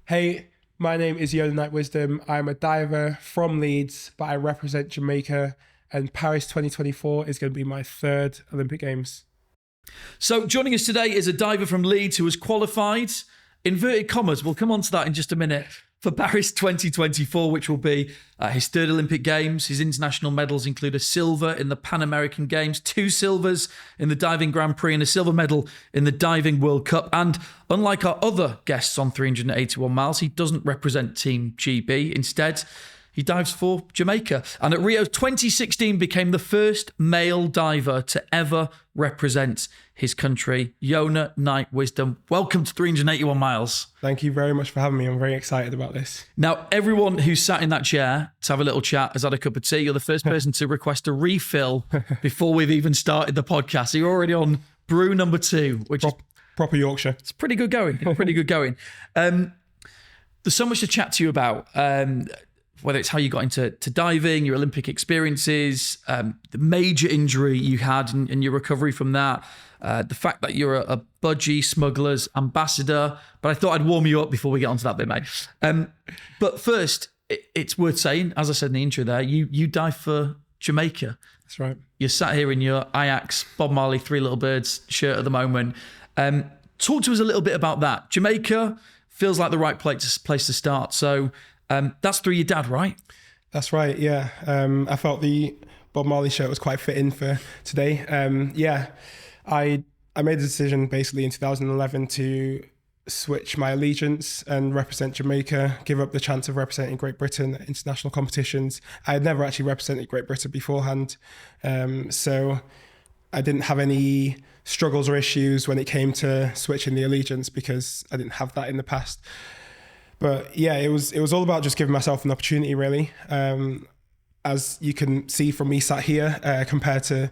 Hey, my name is Yona. I'm a diver from Leeds, but I represent Jamaica, and Paris 2024 is going to be my third Olympic Games. So joining us today is a diver from Leeds who has qualified, inverted commas, we'll come on to that in just a minute, for Paris 2024, which will be his third Olympic Games. His international medals include a silver in the Pan American Games, 2 silvers in the Diving Grand Prix, and a silver medal in the Diving World Cup. And unlike our other guests on 381 miles, he doesn't represent Team GB. Instead, he dives for Jamaica. And at Rio 2016 became the first male diver to ever represent his country. Yona Knight Wisdom, welcome to 381 miles. Thank you very much for having me. I'm very excited about this. Now, everyone who's sat in that chair to have a little chat has had a cup of tea. You're the first person to request a refill before we've even started the podcast. So you're already on brew number 2, which is proper Yorkshire. It's pretty good going. Pretty good going. There's so much to chat to you about. Whether it's how you got into diving, your Olympic experiences, the major injury you had and your recovery from that, the fact that you're a budgie smugglers ambassador. But I thought I'd warm you up before we get onto that bit, mate. But first, it's worth saying, as I said in the intro there, you dive for Jamaica. That's right. You're sat here in your Ajax Bob Marley Three Little Birds shirt at the moment. Talk to us a little bit about that. Jamaica feels like the right place to start. So that's through your dad, right? That's right, yeah. I felt the Bob Marley shirt was quite fitting for today. I made the decision basically in 2011 to switch my allegiance and represent Jamaica, give up the chance of representing Great Britain at international competitions. I had never actually represented Great Britain beforehand, so I didn't have any struggles or issues when it came to switching the allegiance because I didn't have that in the past. But yeah, it was all about just giving myself an opportunity, really. As you can see from me sat here, compared to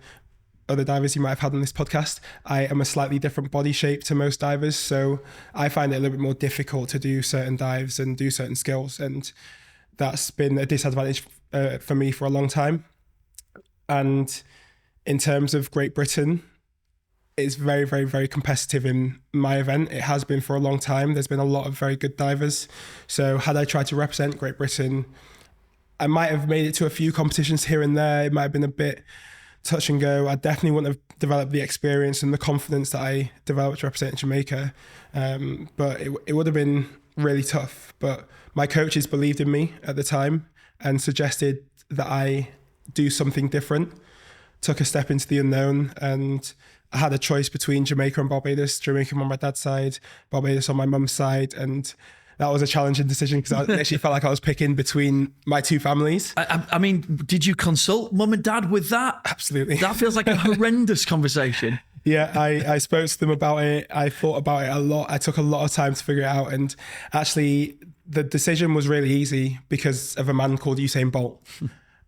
other divers you might have had on this podcast, I am a slightly different body shape to most divers. So I find it a little bit more difficult to do certain dives and do certain skills. And that's been a disadvantage for me for a long time. And in terms of Great Britain, it's very, very, very competitive in my event. It has been for a long time. There's been a lot of very good divers. So had I tried to represent Great Britain, I might have made it to a few competitions here and there. It might have been a bit touch and go. I definitely wouldn't have developed the experience and the confidence that I developed representing Jamaica. But it would have been really tough. But my coaches believed in me at the time and suggested that I do something different, took a step into the unknown, and I had a choice between Jamaica and Barbados, Jamaica on my dad's side, Barbados on my mum's side. And that was a challenging decision because I actually felt like I was picking between my two families. I mean, did you consult mum and dad with that? Absolutely. That feels like a horrendous conversation. Yeah, I spoke to them about it. I thought about it a lot. I took a lot of time to figure it out. And actually, the decision was really easy because of a man called Usain Bolt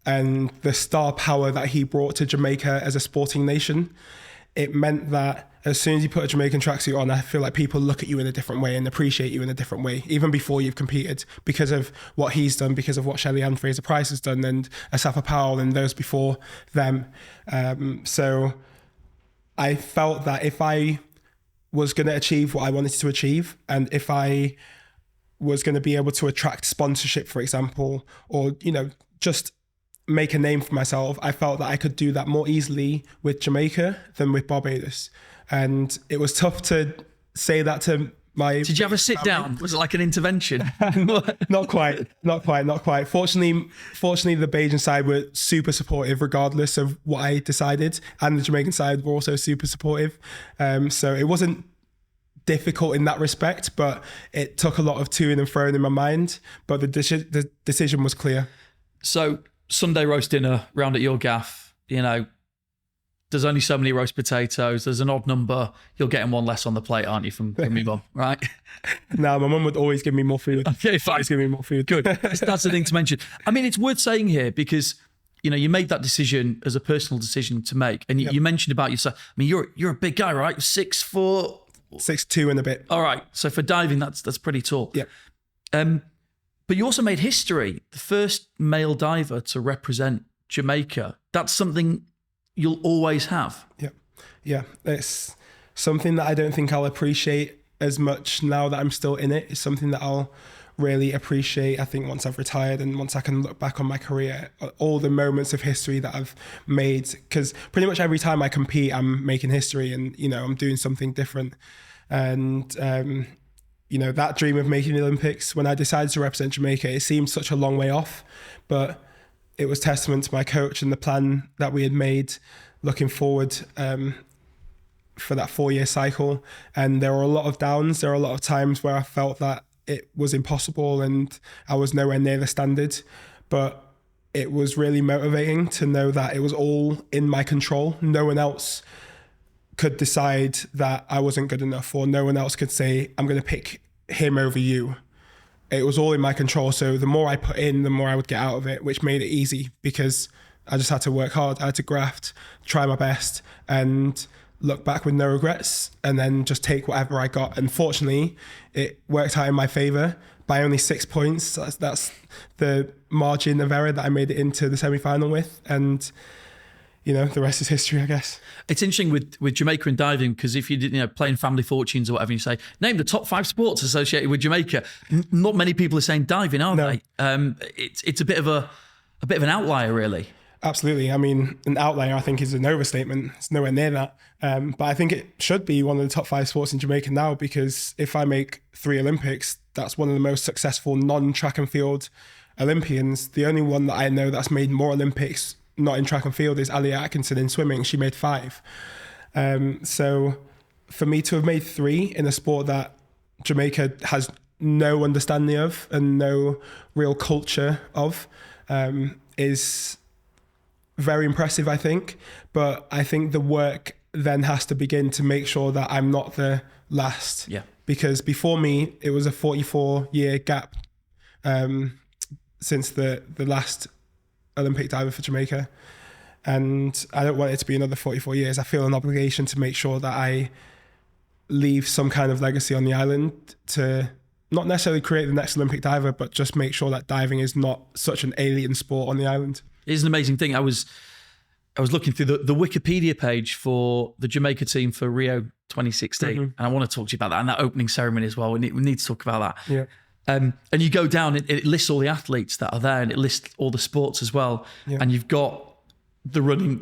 and the star power that he brought to Jamaica as a sporting nation. It meant that as soon as you put a Jamaican tracksuit on, I feel like people look at you in a different way and appreciate you in a different way, even before you've competed, because of what he's done, because of what Shelley-Ann Fraser-Price has done, and Asafa Powell and those before them. So I felt that if I was going to achieve what I wanted to achieve, and if I was going to be able to attract sponsorship, for example, or, just make a name for myself, I felt that I could do that more easily with Jamaica than with Barbados. And it was tough to say that to my... Did you ever sit down? Was it like an intervention? Not quite. Fortunately, the Bajan side were super supportive regardless of what I decided. And the Jamaican side were also super supportive. So it wasn't difficult in that respect, but it took a lot of toing and froing in my mind. But the decision was clear. So Sunday roast dinner round at your gaff, there's only so many roast potatoes. There's an odd number. You're getting one less on the plate, aren't you, from your mum, right? No, my mum would always give me more food. Okay, fine. Always give me more food. Good. That's the thing to mention. I mean, it's worth saying here because, you made that decision as a personal decision to make. And you mentioned about yourself. I mean, you're a big guy, right? 6 foot... 6'2" and a bit. All right. So for diving, that's pretty tall. Yeah. But you also made history, the first male diver to represent Jamaica. That's something you'll always have. Yeah. It's something that I don't think I'll appreciate as much now that I'm still in it. It's something that I'll really appreciate, I think, once I've retired and once I can look back on my career, all the moments of history that I've made, because pretty much every time I compete, I'm making history and, I'm doing something different. And, that dream of making the Olympics, when I decided to represent Jamaica, it seemed such a long way off, but it was testament to my coach and the plan that we had made looking forward for that 4-year cycle. And there were a lot of downs. There were a lot of times where I felt that it was impossible and I was nowhere near the standard, but it was really motivating to know that it was all in my control. No one else could decide that I wasn't good enough, or no one else could say, I'm going to pick him over you. It was all in my control. So the more I put in, the more I would get out of it, which made it easy because I just had to work hard. I had to graft, try my best, and look back with no regrets, and then just take whatever I got. And fortunately, it worked out in my favor by only 6 points. That's the margin of error that I made it into the semi-final with. And, the rest is history, I guess. It's interesting with Jamaica and diving, because if you did, playing Family Fortunes or whatever, you say, name the top 5 sports associated with Jamaica. Not many people are saying diving, are they? It's a bit of an outlier, really. Absolutely. I mean, an outlier, I think, is an overstatement. It's nowhere near that. But I think it should be one of the top 5 sports in Jamaica now, because if I make 3 Olympics, that's one of the most successful non-track and field Olympians. The only one that I know that's made more Olympics not in track and field is Ali Atkinson in swimming. She made 5. So for me to have made 3 in a sport that Jamaica has no understanding of and no real culture of is very impressive, I think. But I think the work then has to begin to make sure that I'm not the last. Yeah. Because before me, it was a 44-year gap since the last Olympic diver for Jamaica. And I don't want it to be another 44 years. I feel an obligation to make sure that I leave some kind of legacy on the island, to not necessarily create the next Olympic diver, but just make sure that diving is not such an alien sport on the island. It's an amazing thing. I was looking through the Wikipedia page for the Jamaica team for Rio 2016, and I want to talk to you about that and that opening ceremony as well. We need to talk about that. Yeah. And you go down, it lists all the athletes that are there, and it lists all the sports as well. Yeah. And you've got the running,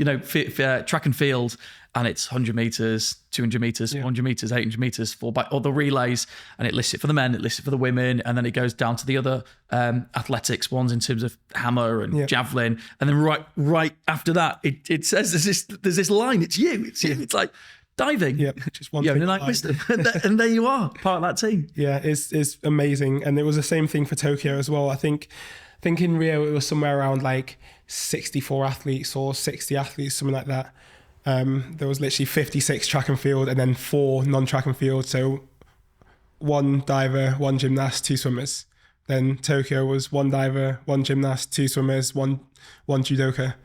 track and field, and it's 100 meters, 200 meters, 400 meters, 800 meters, all the relays, and it lists it for the men, it lists it for the women, and then it goes down to the other athletics ones in terms of hammer and javelin, and then right after that, it says there's this line, it's you. It's like diving, just one thing, like wisdom, and there you are, part of that team. Yeah, it's amazing, and it was the same thing for Tokyo as well. I think in Rio it was somewhere around like 64 athletes or 60 athletes, something like that. There was literally 56 track and field, and then 4 non-track and field. So 1 diver, 1 gymnast, 2 swimmers. Then Tokyo was 1 diver, 1 gymnast, 2 swimmers, one judoka.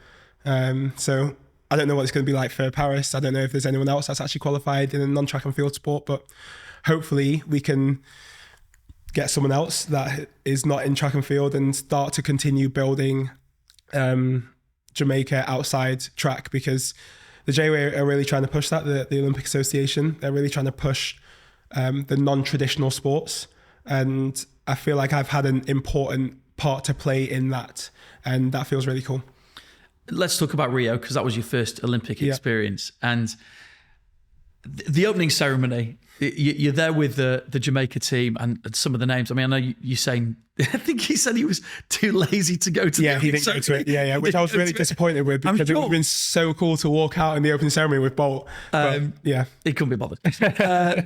So I don't know what it's going to be like for Paris. I don't know if there's anyone else that's actually qualified in a non-track and field sport, but hopefully we can get someone else that is not in track and field and start to continue building Jamaica outside track, because the JWA are really trying to push that, the Olympic Association. They're really trying to push the non-traditional sports. And I feel like I've had an important part to play in that. And that feels really cool. Let's talk about Rio, because that was your first Olympic experience. And the opening ceremony, you're there with the Jamaica team and some of the names. I mean, I know you're saying, I think he said he was too lazy to go to he didn't go to it. Yeah, which I was really disappointed with, because it would have been so cool to walk out in the opening ceremony with Bolt. But, he couldn't be bothered.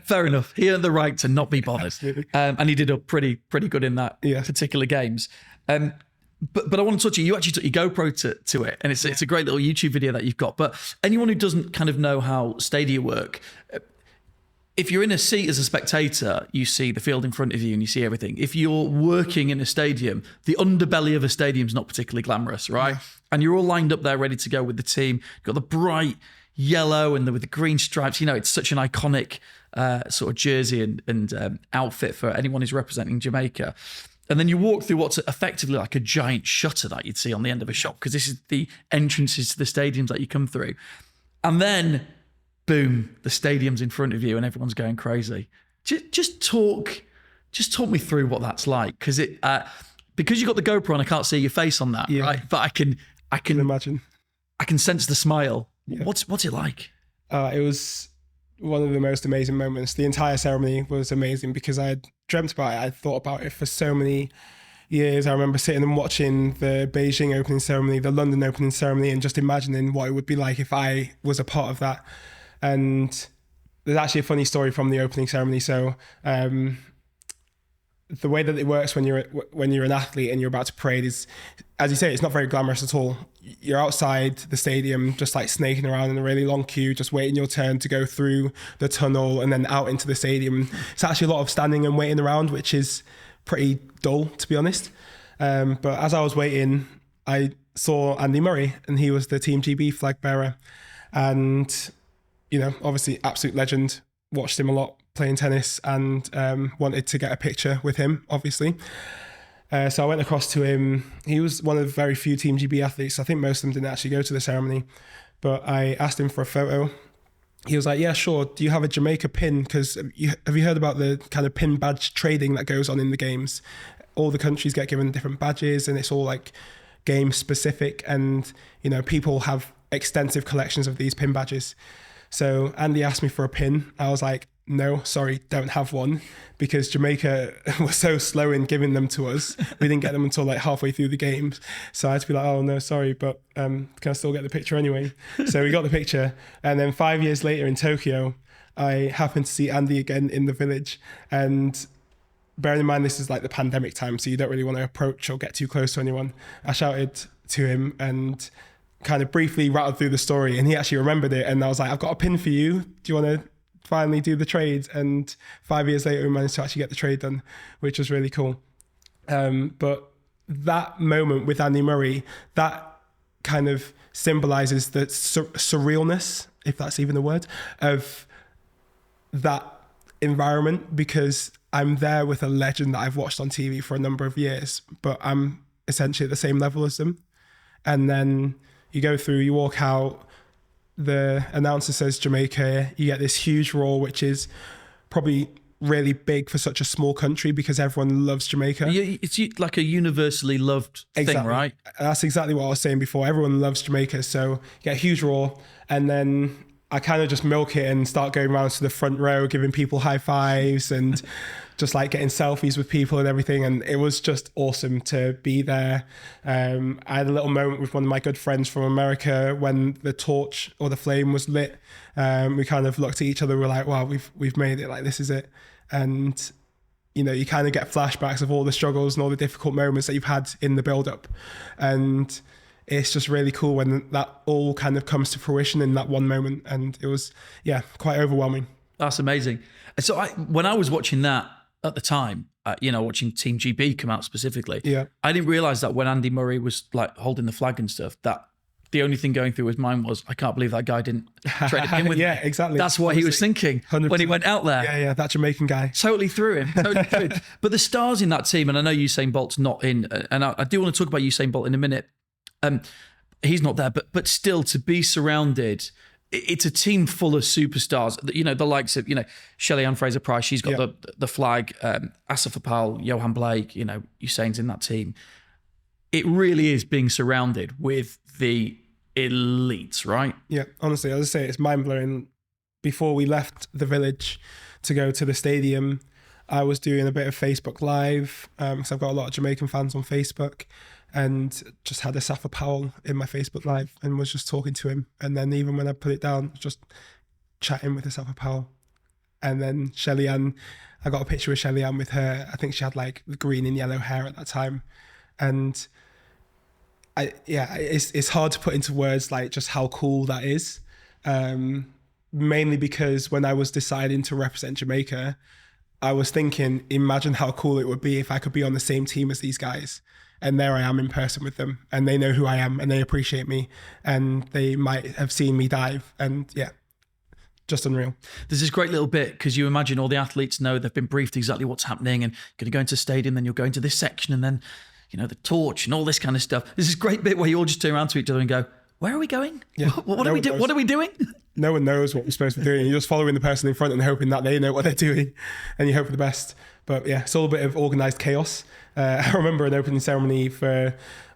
Fair enough. He earned the right to not be bothered. And he did up pretty good in that particular games. But I want to touch you. You actually took your GoPro to it, and it's a great little YouTube video that you've got. But anyone who doesn't kind of know how stadia work, if you're in a seat as a spectator, you see the field in front of you and you see everything. If you're working in a stadium, the underbelly of a stadium is not particularly glamorous, right? Yeah. And you're all lined up there ready to go with the team. You've got the bright yellow and with the green stripes. It's such an iconic sort of jersey and outfit for anyone who's representing Jamaica. And then you walk through what's effectively like a giant shutter that you'd see on the end of a shop, because this is the entrances to the stadiums that you come through. And then, boom, the stadium's in front of you and everyone's going crazy. Just talk me through what that's like, because because you got the GoPro and I can't see your face on that, right? But I can imagine. I can sense the smile. Yeah. What's it like? It was one of the most amazing moments. The entire ceremony was amazing because I had dreamt about it. I thought about it for so many years. I remember sitting and watching the Beijing opening ceremony, the London opening ceremony, and just imagining what it would be like if I was a part of that. And there's actually a funny story from the opening ceremony. So the way that it works when you're an athlete and you're about to parade is, as you say, it's not very glamorous at all. You're outside the stadium, just like snaking around in a really long queue, just waiting your turn to go through the tunnel and then out into the stadium. It's actually a lot of standing and waiting around, which is pretty dull, to be honest. But as I was waiting, I saw Andy Murray, and he was the Team GB flag bearer. And, obviously absolute legend, watched him a lot playing tennis, and wanted to get a picture with him, obviously. So I went across to him. He was one of the very few Team GB athletes. I think most of them didn't actually go to the ceremony, but I asked him for a photo. He was like, yeah, sure. Do you have a Jamaica pin? Because have you heard about the kind of pin badge trading that goes on in the games? All the countries get given different badges, and it's all like game specific. And, people have extensive collections of these pin badges. So Andy asked me for a pin. I was like, no, sorry, don't have one, because Jamaica was so slow in giving them to us. We didn't get them until like halfway through the games. So I had to be like, oh no, sorry, but can I still get the picture anyway? So we got the picture. And then 5 years later in Tokyo, I happened to see Andy again in the village. And bearing in mind, this is like the pandemic time, so you don't really want to approach or get too close to anyone. I shouted to him and kind of briefly rattled through the story, and he actually remembered it. And I was like, I've got a pin for you. Do you want to finally do the trade? And 5 years later, we managed to actually get the trade done, which was really cool. But that moment with Andy Murray, that kind of symbolizes the surrealness, if that's even a word, of that environment, because I'm there with a legend that I've watched on TV for a number of years, but I'm essentially at the same level as them. And then you go through, you walk out, the announcer says Jamaica, you get this huge roar, which is probably really big for such a small country because everyone loves Jamaica. It's like a universally loved thing, right? That's exactly what I was saying before. Everyone loves Jamaica. So you get a huge roar, and then I kind of just milk it and start going around to the front row, giving people high fives and just like getting selfies with people and everything. And it was just awesome to be there. I had a little moment with one of my good friends from America when the torch or the flame was lit. We kind of looked at each other. We're like, wow, we've made it. Like, this is it. And, you kind of get flashbacks of all the struggles and all the difficult moments that you've had in the build up. And it's just really cool when that all kind of comes to fruition in that one moment. And it was, quite overwhelming. That's amazing. So when I was watching that at the time, watching Team GB come out specifically, I didn't realize that when Andy Murray was like holding the flag and stuff, that the only thing going through his mind was, I can't believe that guy didn't trade it in with me. Yeah, exactly. That's what he was thinking 100%. When he went out there. Yeah, that Jamaican guy. Totally threw him. But the stars in that team, and I know Usain Bolt's not in, and I do want to talk about Usain Bolt in a minute. He's not there, but still, to be surrounded, it's a team full of superstars. The likes of Shelley Ann Fraser-Price. She's got the flag. Asaf Powell, Johan Blake. Usain's in that team. It really is being surrounded with the elites, right? Yeah, honestly, as I say, it's mind blowing. Before we left the village to go to the stadium, I was doing a bit of Facebook Live because I've got a lot of Jamaican fans on Facebook. And just had a Safa Powell in my Facebook Live and was just talking to him. And then even when I put it down, just chatting with the Safa Powell. And then Shelley Ann, I got a picture with Shelley Ann with her. I think she had like the green and yellow hair at that time. And it's hard to put into words like just how cool that is. Mainly because when I was deciding to represent Jamaica, I was thinking, imagine how cool it would be if I could be on the same team as these guys. And there I am in person with them, and they know who I am and they appreciate me, and they might have seen me dive, and just unreal. There's this great little bit because you imagine all the athletes know they've been briefed exactly what's happening and going to go into the stadium, then you'll go into this section and then, the torch and all this kind of stuff. There's this great bit where you all just turn around to each other and go, where are we going? Yeah. What are we doing? no one knows what we're supposed to be doing. You're just following the person in front and hoping that they know what they're doing, and you hope for the best. But yeah, it's all a bit of organised chaos. I remember an opening ceremony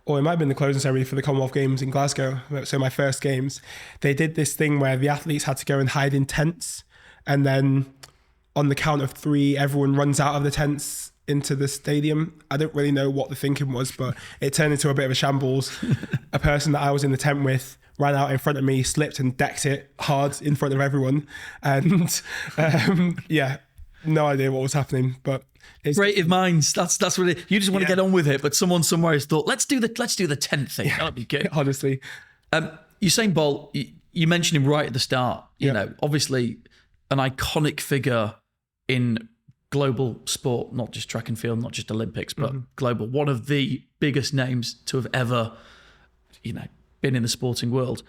or it might have been the closing ceremony for the Commonwealth Games in Glasgow. So my first games, they did this thing where the athletes had to go and hide in tents, and then on the count of 3, everyone runs out of the tents into the stadium. I don't really know what the thinking was, but it turned into a bit of a shambles. A person that I was in the tent with ran out in front of me, slipped and decked it hard in front of everyone. And yeah, no idea what was happening, but it's creative minds. That's really, you just want to get on with it, but someone somewhere has thought, let's do the tent thing. That'd be good. Honestly. Usain Bolt, you mentioned him right at the start. You know, obviously an iconic figure in global sport, not just track and field, not just Olympics, but global. One of the biggest names to have ever, been in the sporting world.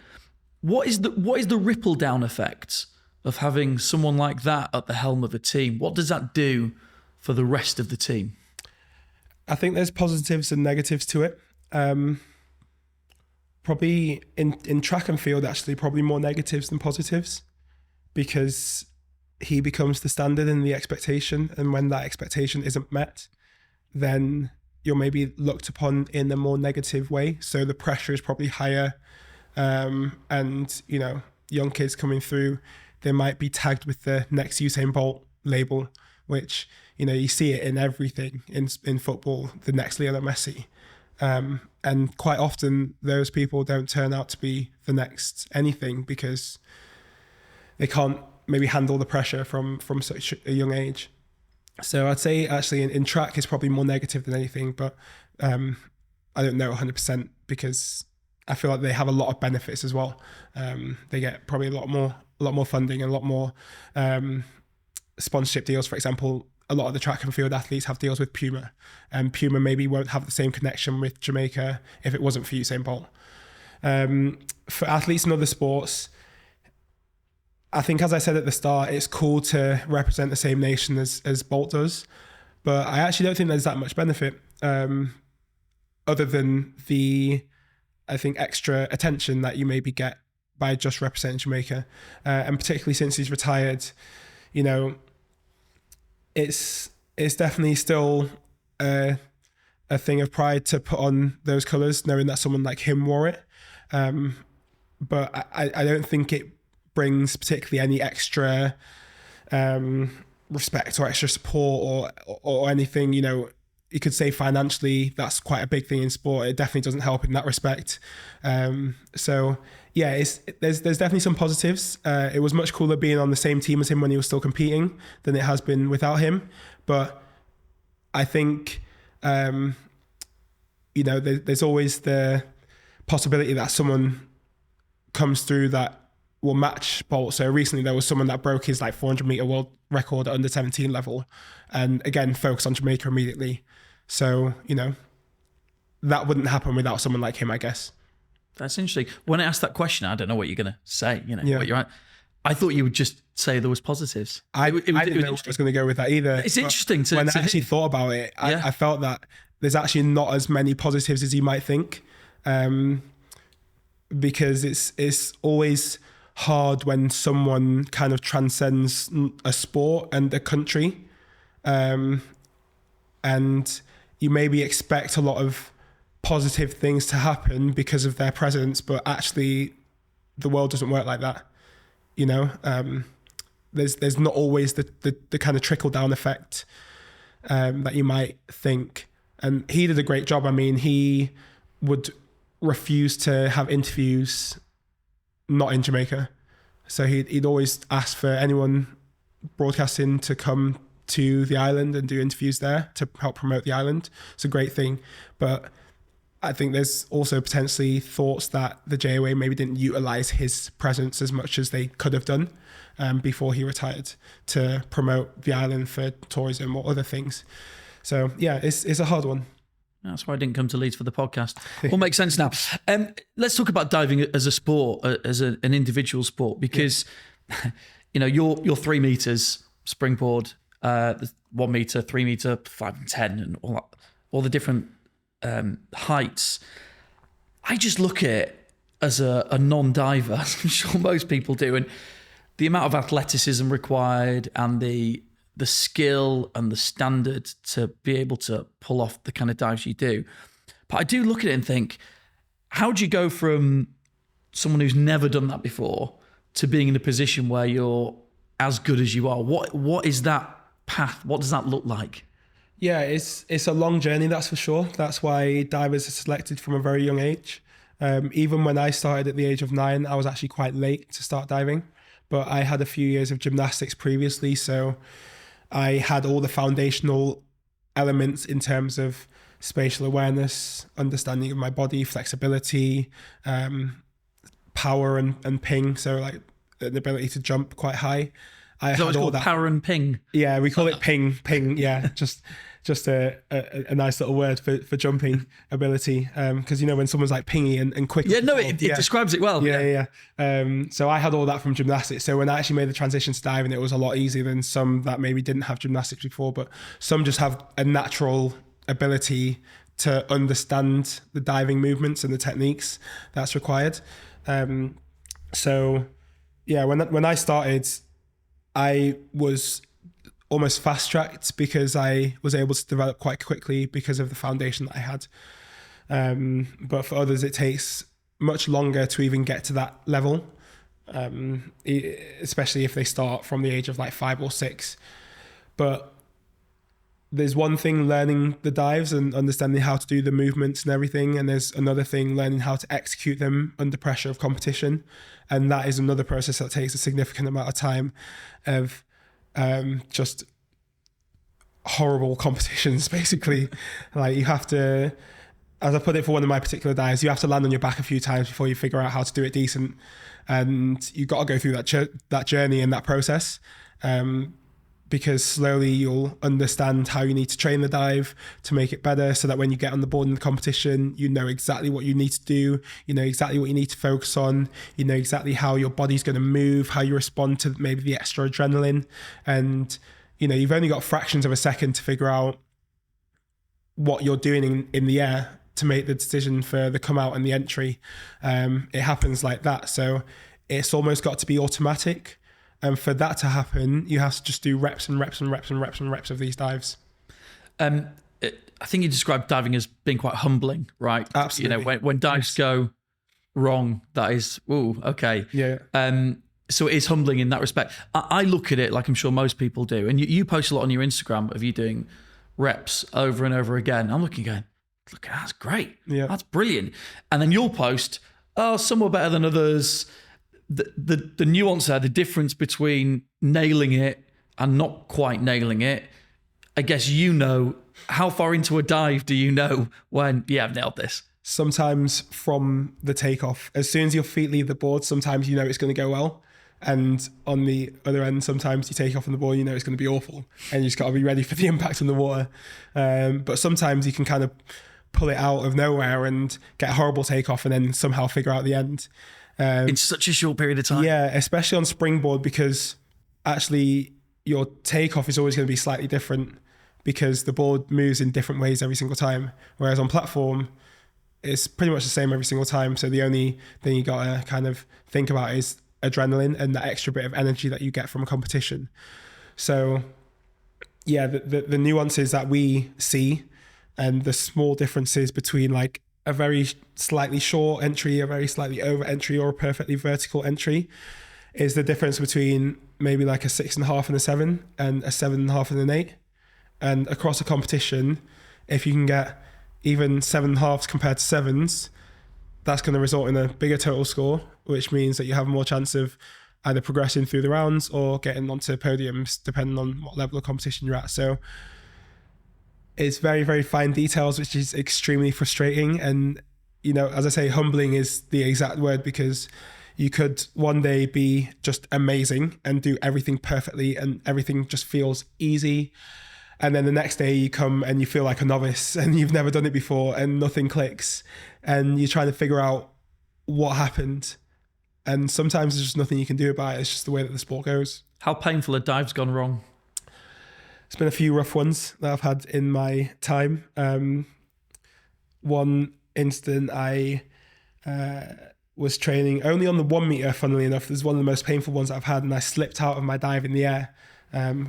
What is the ripple down effect of having someone like that at the helm of a team? What does that do for the rest of the team? I think there's positives and negatives to it. Probably in track and field, actually, probably more negatives than positives, because he becomes the standard and the expectation. And when that expectation isn't met, then you're maybe looked upon in a more negative way. So the pressure is probably higher. And, young kids coming through, they might be tagged with the next Usain Bolt label, which, you see it in everything in football, the next Lionel Messi. And quite often those people don't turn out to be the next anything because they can't maybe handle the pressure from such a young age. So I'd say actually in track it's probably more negative than anything, but I don't know 100% because I feel like they have a lot of benefits as well. They get probably a lot more funding and a lot more sponsorship deals. For example, a lot of the track and field athletes have deals with Puma, and Puma maybe won't have the same connection with Jamaica if it wasn't for Usain Bolt. For athletes in other sports, I think, as I said at the start, it's cool to represent the same nation as Bolt does, but I actually don't think there's that much benefit other than the, I think, extra attention that you maybe get by just representing Jamaica. And particularly since he's retired, it's definitely still a thing of pride to put on those colours, knowing that someone like him wore it. But I don't think it brings particularly any extra respect or extra support or anything. You could say financially that's quite a big thing in sport. It definitely doesn't help in that respect. So yeah, there's definitely some positives. It was much cooler being on the same team as him when he was still competing than it has been without him. But I think there's always the possibility that someone comes through that will match Bolt. So recently there was someone that broke his 400 meter world record at under 17 level, and again focus on Jamaica immediately. So that wouldn't happen without someone like him, I guess. That's interesting. When I asked that question, I don't know what you're going to say. What you're at. I thought you would just say there was positives. I didn't know I was going to go with that either. It's interesting when I actually thought about it. I felt that there's actually not as many positives as you might think, because it's always hard when someone kind of transcends a sport and a country, and you maybe expect a lot of positive things to happen because of their presence, but actually the world doesn't work like that. There's not always the kind of trickle down effect that you might think. And he did a great job. I mean, he would refuse to have interviews not in Jamaica. So he'd always ask for anyone broadcasting to come to the island and do interviews there to help promote the island. It's a great thing. But I think there's also potentially thoughts that the JOA maybe didn't utilize his presence as much as they could have done before he retired to promote the island for tourism or other things. So yeah, it's a hard one. That's why I didn't come to Leeds for the podcast. All makes sense now. Let's talk about diving as a sport, as an individual sport, because you're 3 meters springboard, 1 meter, 3 meter, 5 and 10, and all the different heights. I just look at it as a non-diver, as I'm sure most people do, and the amount of athleticism required and the skill and the standard to be able to pull off the kind of dives you do. But I do look at it and think, how do you go from someone who's never done that before to being in a position where you're as good as you are? What is that path? What does that look like? Yeah, it's a long journey, that's for sure. That's why divers are selected from a very young age. Even when I started at the age of 9, I was actually quite late to start diving, but I had a few years of gymnastics previously, so I had all the foundational elements in terms of spatial awareness, understanding of my body, flexibility, power and ping, so like the ability to jump quite high. I So had it's all called that. power and ping. Yeah, we call it ping. Yeah, just a nice little word for jumping ability. Because when someone's like pingy and quick. Yeah, no, it describes it well. Yeah. So I had all that from gymnastics. So when I actually made the transition to diving, it was a lot easier than some that maybe didn't have gymnastics before, but some just have a natural ability to understand the diving movements and the techniques that's required. So yeah, when I started, I was almost fast-tracked because I was able to develop quite quickly because of the foundation that I had. But for others, it takes much longer to even get to that level, especially if they start from the age of like 5 or 6. But there's one thing learning the dives and understanding how to do the movements and everything, and there's another thing learning how to execute them under pressure of competition, and that is another process that takes a significant amount of time of just horrible competitions, basically. Like you have to, as I put it for one of my particular dives, you have to land on your back a few times before you figure out how to do it decent, and you've got to go through that journey and that process. Because slowly you'll understand how you need to train the dive to make it better, so that when you get on the board in the competition, you know exactly what you need to do, you know exactly what you need to focus on, you know exactly how your body's going to move, how you respond to maybe the extra adrenaline. And, you've only got fractions of a second to figure out what you're doing in the air to make the decision for the come out and the entry. It happens like that. So it's almost got to be automatic. And for that to happen, you have to just do reps and reps and reps and reps and reps of these dives. I think you described diving as being quite humbling, right? Absolutely. When dives go wrong, that is, okay. Yeah. So it is humbling in that respect. I look at it like I'm sure most people do. And you post a lot on your Instagram of you doing reps over and over again. I'm looking going, look, that's great. Yeah. That's brilliant. And then you'll post, some are better than others. The nuance there, the difference between nailing it and not quite nailing it, I guess how far into a dive do you know when, I've nailed this? Sometimes from the takeoff, as soon as your feet leave the board, sometimes it's going to go well. And on the other end, sometimes you take off on the board, it's going to be awful. And you just got to be ready for the impact on the water. But sometimes you can kind of pull it out of nowhere and get a horrible takeoff and then somehow figure out the end. In such a short period of time. Yeah, especially on springboard, because actually your takeoff is always going to be slightly different because the board moves in different ways every single time. Whereas on platform, it's pretty much the same every single time. So the only thing you got to kind of think about is adrenaline and that extra bit of energy that you get from a competition. So yeah, the nuances that we see and the small differences between like a very slightly short entry, a very slightly over entry, or a perfectly vertical entry is the difference between maybe like a 6.5 and a 7 and a 7.5 and an 8. And across a competition, if you can get even 7.5s compared to 7s, that's going to result in a bigger total score, which means that you have more chance of either progressing through the rounds or getting onto podiums, depending on what level of competition you're at. So it's very, very fine details, which is extremely frustrating. And, as I say, humbling is the exact word, because you could one day be just amazing and do everything perfectly and everything just feels easy. And then the next day you come and you feel like a novice and you've never done it before and nothing clicks and you're trying to figure out what happened. And sometimes there's just nothing you can do about it. It's just the way that the sport goes. How painful a dive's gone wrong? It's been a few rough ones that I've had in my time. One incident, I was training only on the 1 meter, funnily enough. This is one of the most painful ones I've had, and I slipped out of my dive in the air.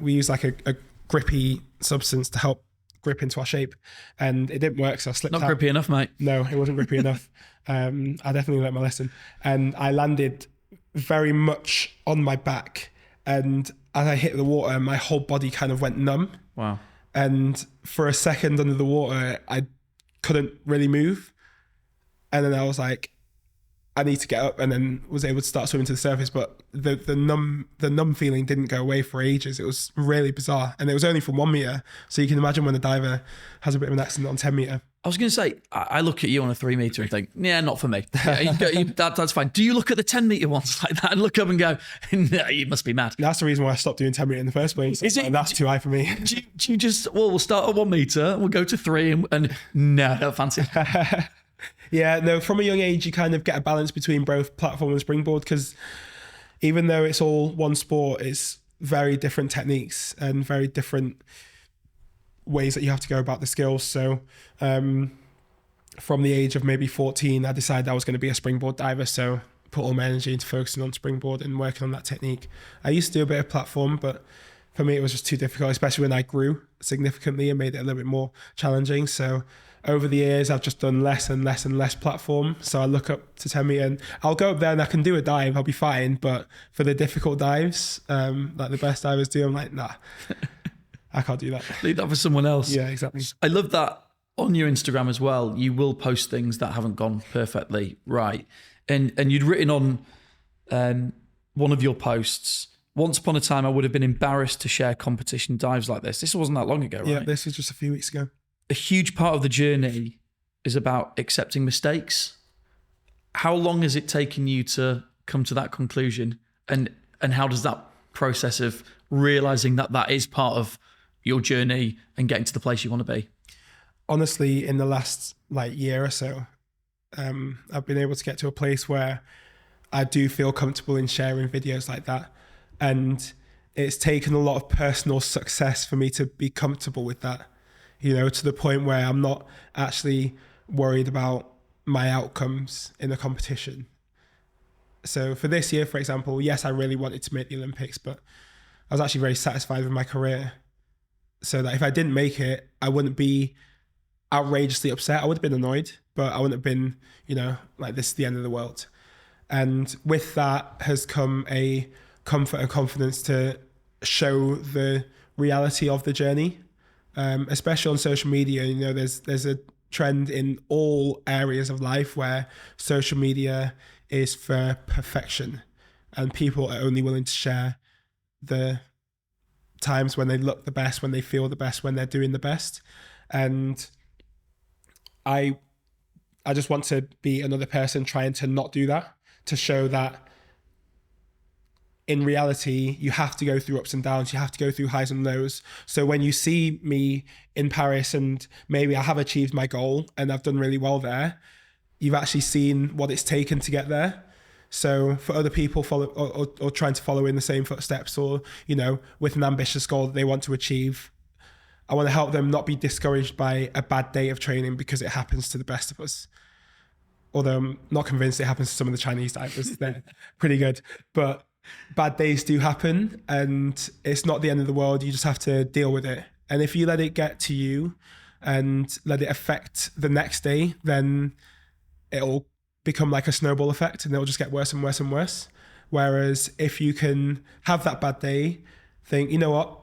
We use like a grippy substance to help grip into our shape, and it didn't work, so I slipped out. Not grippy enough, mate. No, it wasn't grippy enough. I definitely learnt my lesson. And I landed very much on my back, and as I hit the water, my whole body kind of went numb. Wow. And for a second under the water, I couldn't really move. And then I was like, I need to get up, and then was able to start swimming to the surface. But the numb feeling didn't go away for ages. It was really bizarre. And it was only from 1 meter. So you can imagine when a diver has a bit of an accident on 10 meter. I was going to say, I look at you on a 3 meter and think, yeah, not for me. That's fine. Do you look at the 10 meter ones like that and look up and go, no, you must be mad? That's the reason why I stopped doing 10 meter in the first place. Is it? And that's too high for me. Do you just, well, we'll start at 1 meter, we'll go to 3 and no, I don't fancy it. Yeah, no, from a young age, you kind of get a balance between both platform and springboard, because even though it's all one sport, it's very different techniques and very different ways that you have to go about the skills. So from the age of maybe 14, I decided I was going to be a springboard diver. So put all my energy into focusing on springboard and working on that technique. I used to do a bit of platform, but for me, it was just too difficult, especially when I grew significantly and made it a little bit more challenging. So over the years, I've just done less and less and less platform. So I look up to 10 meter and I'll go up there and I can do a dive, I'll be fine. But for the difficult dives, like the best divers do, I'm like, nah, I can't do that. Leave that for someone else. Yeah, exactly. I love that on your Instagram as well. You will post things that haven't gone perfectly right. And you'd written on one of your posts, once upon a time, I would have been embarrassed to share competition dives like this. This wasn't that long ago, right? Yeah, this was just a few weeks ago. A huge part of the journey is about accepting mistakes. How long has it taken you to come to that conclusion? And how does that process of realizing that that is part of your journey and getting to the place you want to be? Honestly, in the last year or so, I've been able to get to a place where I do feel comfortable in sharing videos like that. And it's taken a lot of personal success for me to be comfortable with that, to the point where I'm not actually worried about my outcomes in the competition. So for this year, for example, yes, I really wanted to make the Olympics, but I was actually very satisfied with my career. So that if I didn't make it, I wouldn't be outrageously upset. I would have been annoyed, but I wouldn't have been, like this is the end of the world. And with that has come a comfort and confidence to show the reality of the journey, especially on social media. There's a trend in all areas of life where social media is for perfection, and people are only willing to share the times when they look the best, when they feel the best, when they're doing the best. And I just want to be another person trying to not do that, to show that in reality, you have to go through ups and downs. You have to go through highs and lows. So when you see me in Paris and maybe I have achieved my goal and I've done really well there, you've actually seen what it's taken to get there. So for other people or trying to follow in the same footsteps, or, with an ambitious goal that they want to achieve, I want to help them not be discouraged by a bad day of training, because it happens to the best of us. Although I'm not convinced it happens to some of the Chinese divers. They're pretty good. But bad days do happen, and it's not the end of the world. You just have to deal with it. And if you let it get to you and let it affect the next day, then it'll become like a snowball effect, and it'll just get worse and worse and worse. Whereas if you can have that bad day, think, you know what,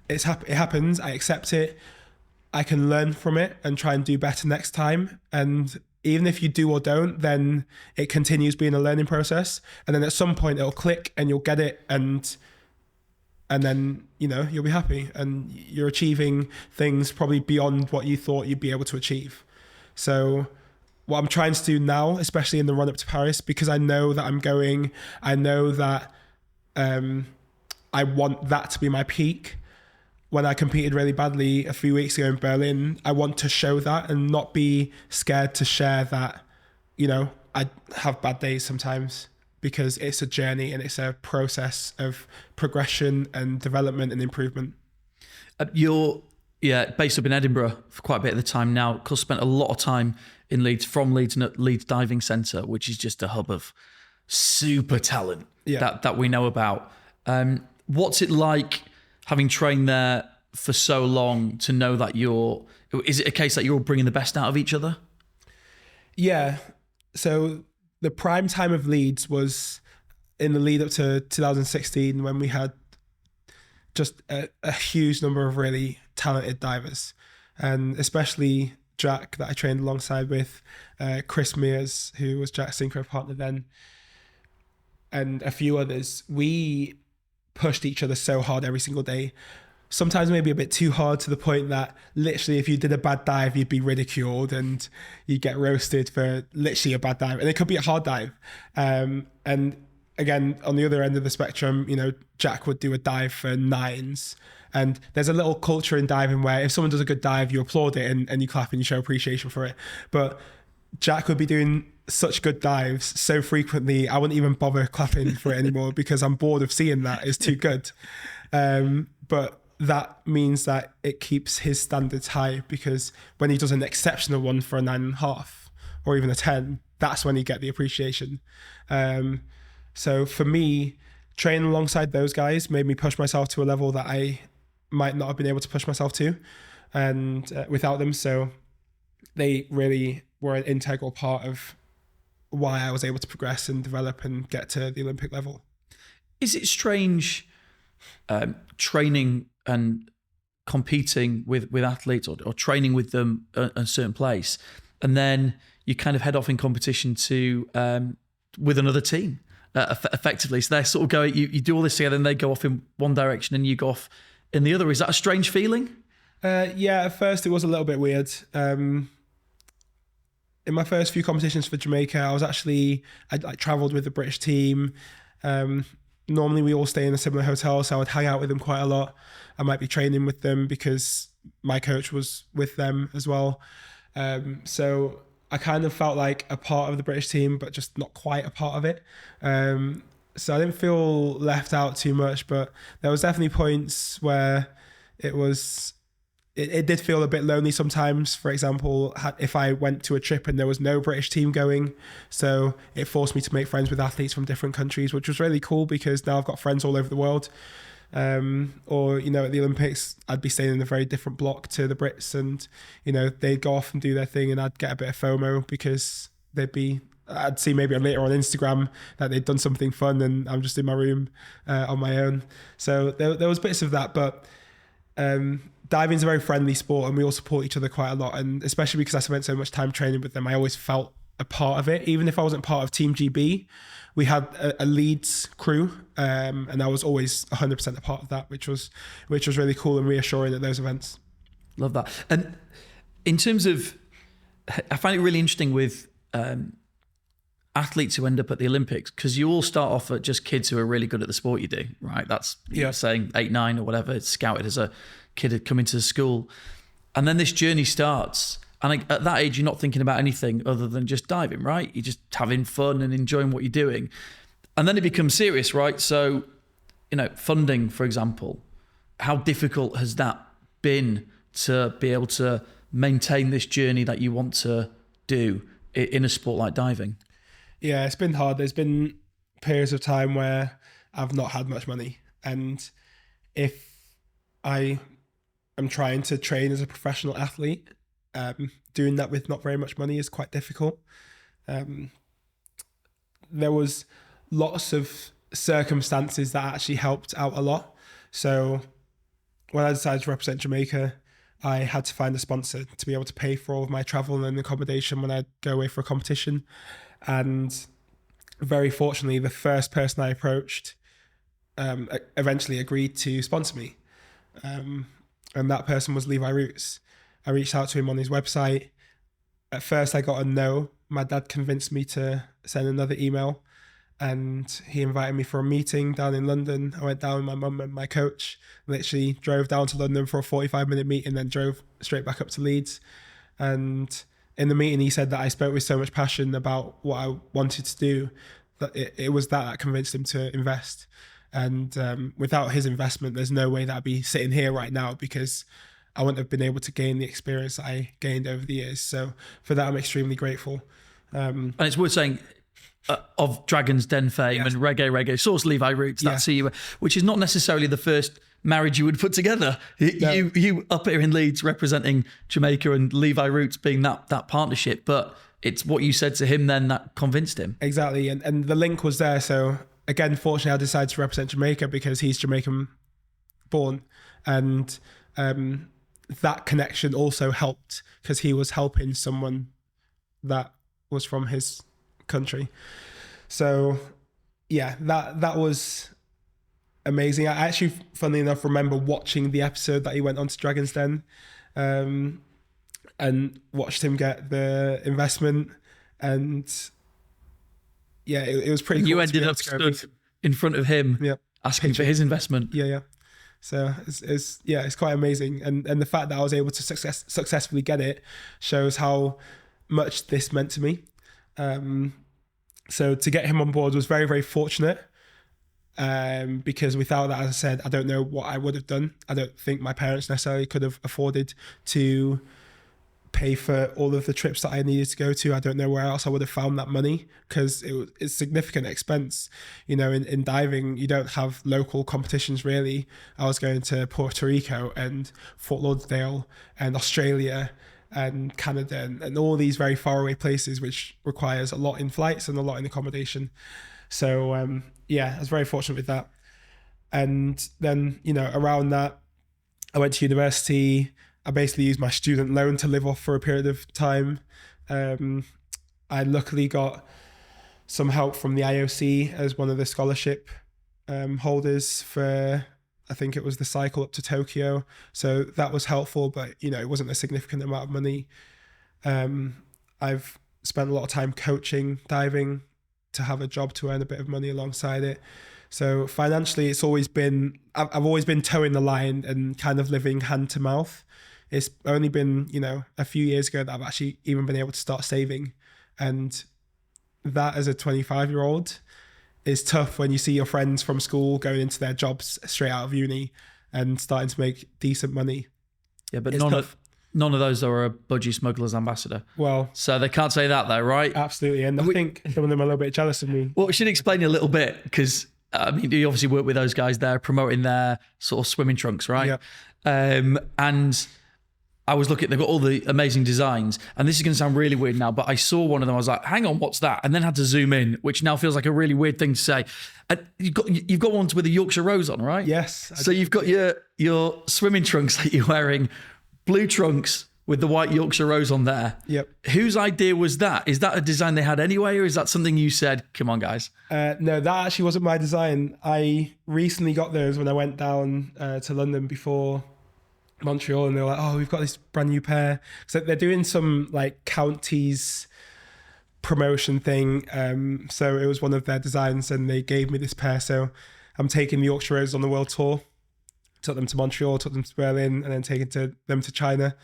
it happens, I accept it, I can learn from it and try and do better next time. And even if you do or don't, then it continues being a learning process. And then at some point it'll click and you'll get it, and then, you'll be happy and you're achieving things probably beyond what you thought you'd be able to achieve. So what I'm trying to do now, especially in the run up to Paris, because I know that I know that I want that to be my peak. When I competed really badly a few weeks ago in Berlin, I want to show that and not be scared to share that, I have bad days sometimes, because it's a journey and it's a process of progression and development and improvement. You're based up in Edinburgh for quite a bit of the time now. Of course, spent a lot of time in Leeds, from Leeds and at Leeds Diving Centre, which is just a hub of super talent that we know about. What's it like having trained there for so long to know that is it a case that you're all bringing the best out of each other? Yeah. So the prime time of Leeds was in the lead up to 2016, when we had just a huge number of really talented divers, and especially Jack, that I trained alongside with, Chris Mears, who was Jack's synchro partner then, and a few others. We pushed each other so hard every single day. Sometimes maybe a bit too hard, to the point that literally if you did a bad dive, you'd be ridiculed and you'd get roasted for literally a bad dive. And it could be a hard dive. And again, on the other end of the spectrum, Jack would do a dive for 9s. And there's a little culture in diving where if someone does a good dive, you applaud it and you clap and you show appreciation for it. But Jack would be doing such good dives so frequently, I wouldn't even bother clapping for it anymore because I'm bored of seeing that. It's too good. But that means that it keeps his standards high, because when he does an exceptional one for a 9.5 or even a 10, that's when you get the appreciation. So for me, training alongside those guys made me push myself to a level that I might not have been able to push myself to, and without them. So they really were an integral part of why I was able to progress and develop and get to the Olympic level. Is it strange training and competing with athletes, or training with them at a certain place, and then you kind of head off in competition to with another team effectively? So they're sort of going, you do all this together and they go off in one direction and you go off in the other. Is that a strange feeling? Yeah, at first it was a little bit weird. In my first few competitions for Jamaica, I travelled with the British team. Normally we all stay in a similar hotel, so I would hang out with them quite a lot. I might be training with them because my coach was with them as well. So I kind of felt like a part of the British team, but just not quite a part of it. So I didn't feel left out too much, but there was definitely points where it did feel a bit lonely sometimes. For example, if I went to a trip and there was no British team going, so it forced me to make friends with athletes from different countries, which was really cool because now I've got friends all over the world. Or, at the Olympics, I'd be staying in a very different block to the Brits, and, they'd go off and do their thing and I'd get a bit of FOMO because I'd see maybe later on Instagram that they'd done something fun and I'm just in my room on my own. So there was bits of that, but diving's a very friendly sport and we all support each other quite a lot. And especially because I spent so much time training with them, I always felt a part of it. Even if I wasn't part of Team GB, we had a Leeds crew, and I was always 100% a part of that, which was really cool and reassuring at those events. Love that. And in terms of, I find it really interesting with athletes who end up at the Olympics, because you all start off at just kids who are really good at the sport you do, right? That's saying 8, 9 or whatever, scouted as a kid had come into the school. And then this journey starts. And at that age, you're not thinking about anything other than just diving, right? You're just having fun and enjoying what you're doing. And then it becomes serious, right? So, funding, for example, how difficult has that been to be able to maintain this journey that you want to do in a sport like diving? Yeah, it's been hard. There's been periods of time where I've not had much money. And if I am trying to train as a professional athlete, doing that with not very much money is quite difficult. There was lots of circumstances that actually helped out a lot. So when I decided to represent Jamaica, I had to find a sponsor to be able to pay for all of my travel and accommodation when I go away for a competition. And very fortunately, the first person I approached eventually agreed to sponsor me. And that person was Levi Roots. I reached out to him on his website. At first I got a no. My dad convinced me to send another email and he invited me for a meeting down in London. I went down with my mum and my coach, literally drove down to London for a 45-minute meeting, then drove straight back up to Leeds. And in the meeting, he said that I spoke with so much passion about what I wanted to do that it was that convinced him to invest. And without his investment, there's no way that I'd be sitting here right now, because I wouldn't have been able to gain the experience that I gained over the years. So for that, I'm extremely grateful. And it's worth saying, of Dragon's Den fame and reggae, source Levi Roots, that's you, which is not necessarily the first marriage you would put together. You up here in Leeds representing Jamaica and Levi Roots being that partnership, but it's what you said to him then that convinced him. Exactly, and the link was there. So again, fortunately, I decided to represent Jamaica because he's Jamaican born, and that connection also helped because he was helping someone that was from his country. So yeah, that was amazing. I actually, funnily enough, remember watching the episode that he went on to Dragon's Den, and watched him get the investment, and yeah, it was pretty cool. You ended up stood in front of him asking for his investment. Yeah. So it's quite amazing, and the fact that I was able to successfully get it shows how much this meant to me. So to get him on board was very, very fortunate, because without that, as I said, I don't know what I would have done. I don't think my parents necessarily could have afforded to pay for all of the trips that I needed to go to. I don't know where else I would have found that money, because it's significant expense. You know, in diving, you don't have local competitions really. I was going to Puerto Rico and Fort Lauderdale and Australia and Canada and all these very far away places, which requires a lot in flights and a lot in accommodation. So I was very fortunate with that. And then, you know, around that, I went to university. I basically used my student loan to live off for a period of time. I luckily got some help from the IOC as one of the scholarship holders for, I think it was the cycle up to Tokyo. So that was helpful, but you know, it wasn't a significant amount of money. I've spent a lot of time coaching diving to have a job to earn a bit of money alongside it. So financially, I've always been towing the line and kind of living hand to mouth. It's only been, you know, a few years ago that I've actually even been able to start saving. And that, as a 25-year-old, is tough when you see your friends from school going into their jobs straight out of uni and starting to make decent money. Yeah, but none of those are a budgie smuggler's ambassador. Well, so they can't say that though, right? Absolutely. And I think some of them are a little bit jealous of me. Well, we should explain a little bit, because I mean, you obviously work with those guys there promoting their sort of swimming trunks, right? Yeah. And I was looking, they've got all the amazing designs, and this is going to sound really weird now, but I saw one of them, I was like, hang on, what's that? And then had to zoom in, which now feels like a really weird thing to say. And you've got ones with a Yorkshire Rose on, right? Yes. So you've got your swimming trunks that you're wearing, blue trunks with the white Yorkshire Rose on there. Yep. Whose idea was that? Is that a design they had anyway, or is that something you said, come on, guys? No, that actually wasn't my design. I recently got those when I went down to London before Montreal, and they were like, oh, we've got this brand new pair. So they're doing some like counties promotion thing. So it was one of their designs, and they gave me this pair. So I'm taking the Yorkshire Rose on the world tour. Took them to Montreal, took them to Berlin, and then taking them to China.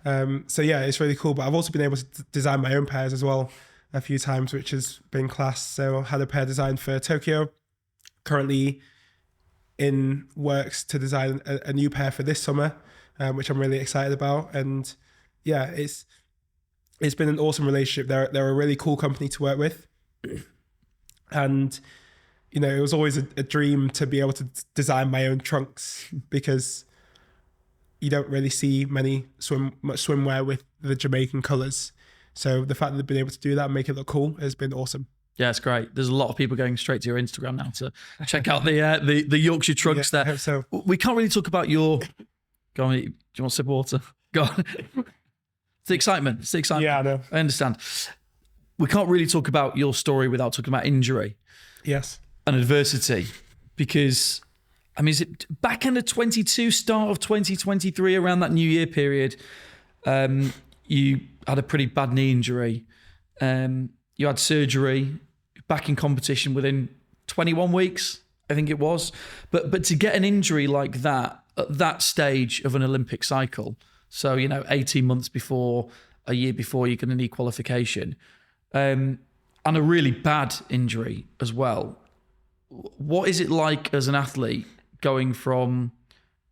So yeah, it's really cool. But I've also been able to design my own pairs as well a few times, which has been class. So I had a pair designed for Tokyo. Currently in works to design a new pair for this summer, which I'm really excited about. And yeah, it's been an awesome relationship. They're a really cool company to work with. And you know, it was always a dream to be able to design my own trunks, because you don't really see much swimwear with the Jamaican colours. So the fact that they've been able to do that and make it look cool has been awesome. Yeah, it's great. There's a lot of people going straight to your Instagram now to check out the Yorkshire trunks there. I hope so. We can't really talk about your... Go on, do you want a sip of water? Go on. It's the excitement. Yeah, I know. I understand. We can't really talk about your story without talking about injury. Yes. And adversity, because... I mean, is it back end of 22, start of 2023, around that New Year period, you had a pretty bad knee injury. You had surgery, back in competition within 21 weeks, I think it was. But to get an injury like that at that stage of an Olympic cycle, so, 18 months before, a year before you're going to need qualification, and a really bad injury as well. What is it like as an athlete going from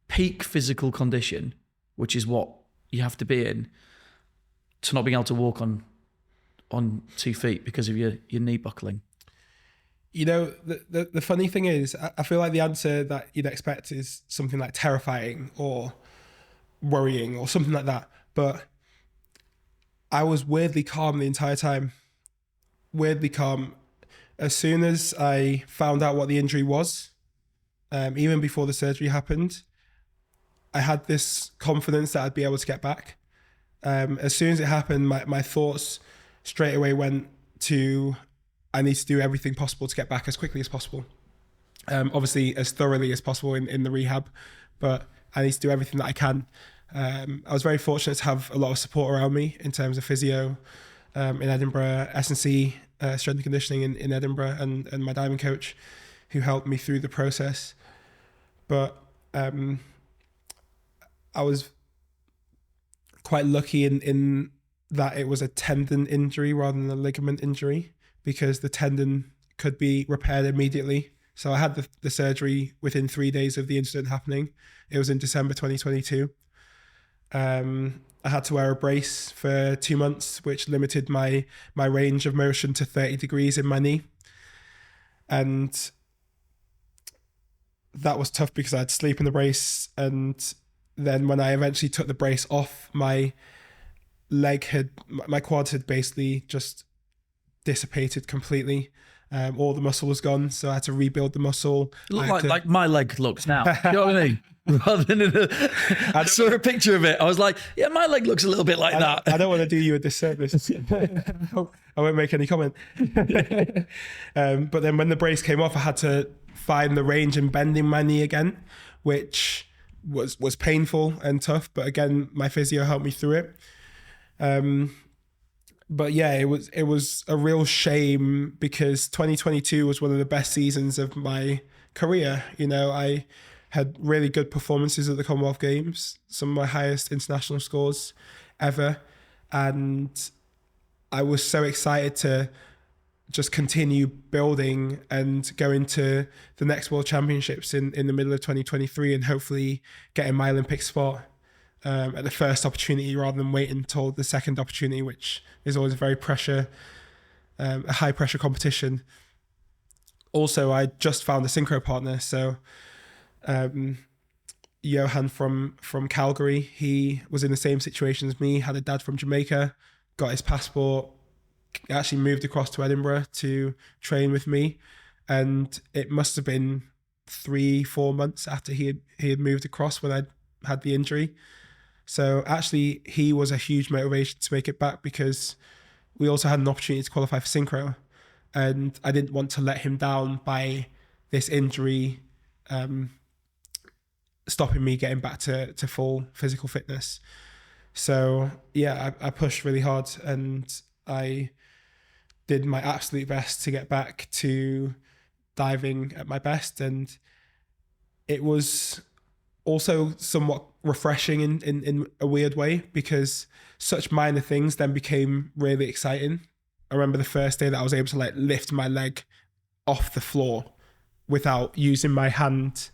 peak physical condition which is what you have to be in, to not being able to walk on 2 feet because of your knee buckling? You know, the funny thing is, I feel like the answer that you'd expect is something like terrifying or worrying or something like that. But I was weirdly calm the entire time. Weirdly calm. As soon as I found out what the injury was, even before the surgery happened, I had this confidence that I'd be able to get back. As soon as it happened, my thoughts straight away went to, I need to do everything possible to get back as quickly as possible. Obviously, as thoroughly as possible in the rehab, but I need to do everything that I can. I was very fortunate to have a lot of support around me in terms of physio in Edinburgh, S&C, strength and conditioning in Edinburgh, and my diving coach who helped me through the process. But I was quite lucky in that it was a tendon injury rather than a ligament injury, because the tendon could be repaired immediately. So I had the surgery within 3 days of the incident happening. It was in December 2022. I had to wear a brace for 2 months, which limited my range of motion to 30 degrees in my knee. And that was tough because I had to sleep in the brace. And then when I eventually took the brace off, my quads had basically just dissipated completely. All the muscle was gone, so I had to rebuild the muscle. It looked like my leg looks now. You know what I mean? Rather than I saw a picture of it. I was like, yeah, my leg looks a little bit like that. I don't want to do you a disservice. I won't make any comment. But then when the brace came off, I had to find the range in bending my knee again, which was painful and tough. But again, my physio helped me through it. But yeah, it was a real shame because 2022 was one of the best seasons of my career. You know, I had really good performances at the Commonwealth Games, some of my highest international scores ever. And I was so excited to just continue building and go into the next World Championships in the middle of 2023 and hopefully getting my Olympic spot at the first opportunity rather than waiting until the second opportunity, which is always a very a high pressure competition. Also, I just found a synchro partner. So Johan from Calgary, he was in the same situation as me, had a dad from Jamaica, got his passport, actually moved across to Edinburgh to train with me. And it must have been 3-4 months after he had moved across when I had the injury. So actually, he was a huge motivation to make it back because we also had an opportunity to qualify for synchro. And I didn't want to let him down by this injury stopping me getting back to full physical fitness. So yeah, I pushed really hard and I did my absolute best to get back to diving at my best. And it was also somewhat refreshing in a weird way because such minor things then became really exciting. I remember the first day that I was able to like lift my leg off the floor without using my hand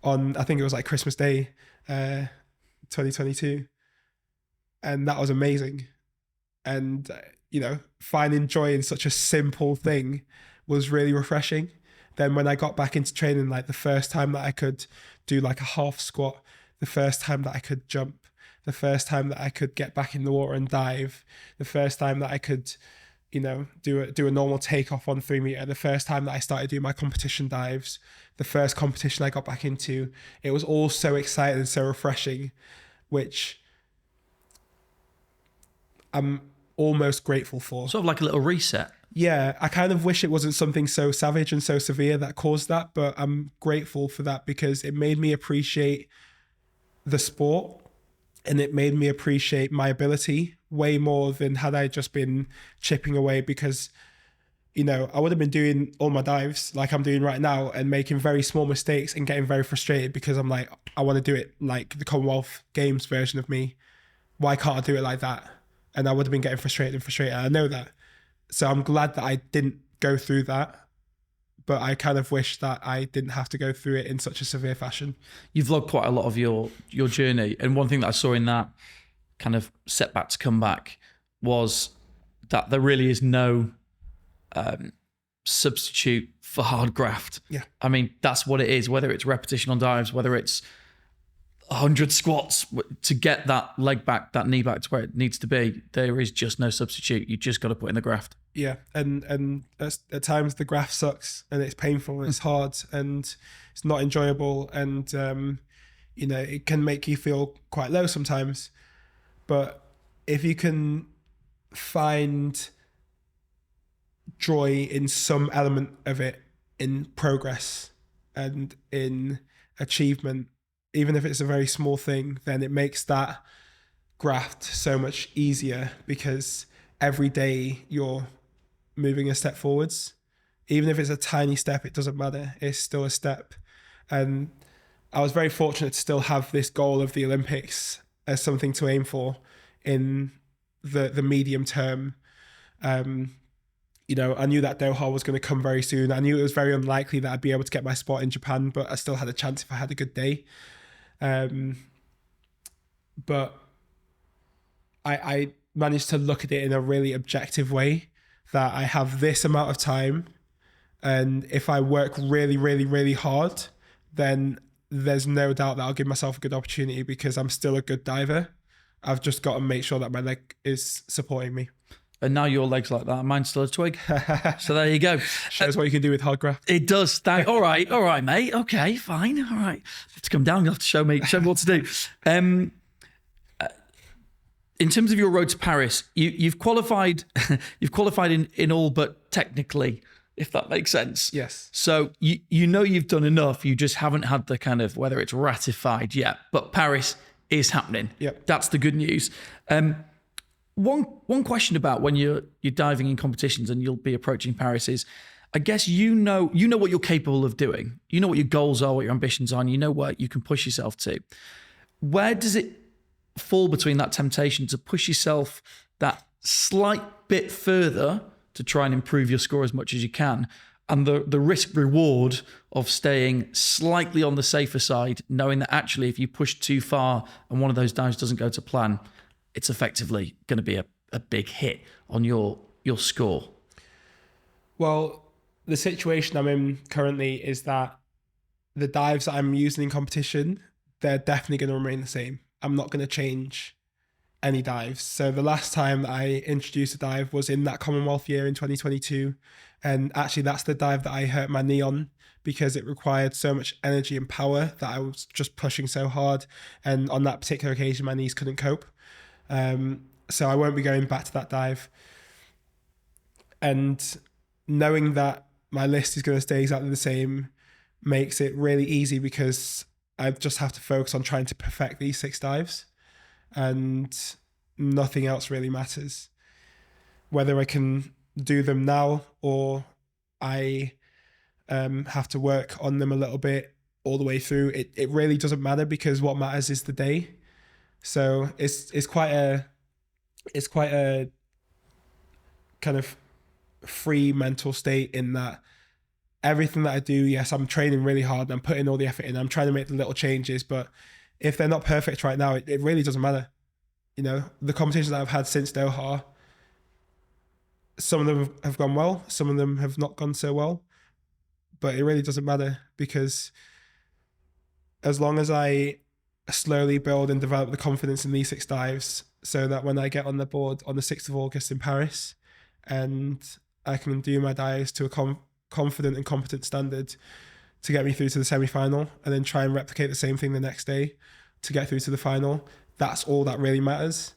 on, I think it was like Christmas Day, 2022. And that was amazing. And, finding joy in such a simple thing was really refreshing. Then when I got back into training, like the first time that I could do like a half squat, the first time that I could jump, the first time that I could get back in the water and dive, the first time that I could, do a normal takeoff on 3 meter, the first time that I started doing my competition dives, the first competition I got back into, it was all so exciting and so refreshing, which I'm almost grateful for. Sort of like a little reset. Yeah, I kind of wish it wasn't something so savage and so severe that caused that, but I'm grateful for that because it made me appreciate the sport and it made me appreciate my ability way more than had I just been chipping away because, I would have been doing all my dives like I'm doing right now and making very small mistakes and getting very frustrated because I'm like, I want to do it like the Commonwealth Games version of me. Why can't I do it like that? And I would have been getting frustrated. I know that. So I'm glad that I didn't go through that but I kind of wish that I didn't have to go through it in such a severe fashion. You've vlogged quite a lot of your journey, and one thing that I saw in that kind of setback to come back was that there really is no substitute for hard graft. Yeah. I mean, that's what it is, whether it's repetition on dives, whether it's 100 squats to get that leg back, that knee back to where it needs to be. There is just no substitute. You just got to put in the graft. Yeah, and at times the graft sucks and it's painful and it's hard and it's not enjoyable, and you know, it can make you feel quite low sometimes. But if you can find joy in some element of it, in progress and in achievement, even if it's a very small thing, then it makes that graft so much easier, because every day you're moving a step forwards. Even if it's a tiny step, it doesn't matter. It's still a step. And I was very fortunate to still have this goal of the Olympics as something to aim for in the medium term. You know, I knew that Doha was going to come very soon. I knew it was very unlikely that I'd be able to get my spot in Japan, but I still had a chance if I had a good day. But I managed to look at it in a really objective way, that I have this amount of time, and if I work really, really, really hard, then there's no doubt that I'll give myself a good opportunity, because I'm still a good diver. I've just got to make sure that my leg is supporting me. And now your leg's like that. Mine's still a twig. So there you go. Shows what you can do with hard graft. It does. All right, mate. Okay, fine. All right. Have to come down. You'll have to show me what to do. In terms of your road to Paris, you've qualified. You've qualified in all but technically, if that makes sense. Yes. So you know you've done enough. You just haven't had the kind of, whether it's ratified yet. But Paris is happening. Yep. That's the good news. One question about when you're diving in competitions and you'll be approaching Paris is, I guess you know what you're capable of doing. You know what your goals are, what your ambitions are, and you know what you can push yourself to. Where does it fall between that temptation to push yourself that slight bit further to try and improve your score as much as you can, and the risk reward of staying slightly on the safer side, knowing that actually if you push too far and one of those dives doesn't go to plan, it's effectively going to be a big hit on your score? Well, the situation I'm in currently is that the dives that I'm using in competition, they're definitely going to remain the same. I'm not going to change any dives. So the last time that I introduced a dive was in that Commonwealth year in 2022. And actually that's the dive that I hurt my knee on, because it required so much energy and power that I was just pushing so hard. And on that particular occasion, my knees couldn't cope. So I won't be going back to that dive. And knowing that my list is going to stay exactly the same makes it really easy, because I just have to focus on trying to perfect these 6 dives, and nothing else really matters. Whether I can do them now or I have to work on them a little bit all the way through, it really doesn't matter, because what matters is the day. So it's quite a kind of free mental state, in that everything that I do, yes, I'm training really hard and I'm putting all the effort in. I'm trying to make the little changes, but if they're not perfect right now, it really doesn't matter. You know, the competitions that I've had since Doha, some of them have gone well, some of them have not gone so well, but it really doesn't matter, because as long as I slowly build and develop the confidence in these 6 dives, so that when I get on the board on the 6th of August in Paris and I can do my dives to a confident and competent standard to get me through to the semi-final, and then try and replicate the same thing the next day to get through to the final, that's all that really matters.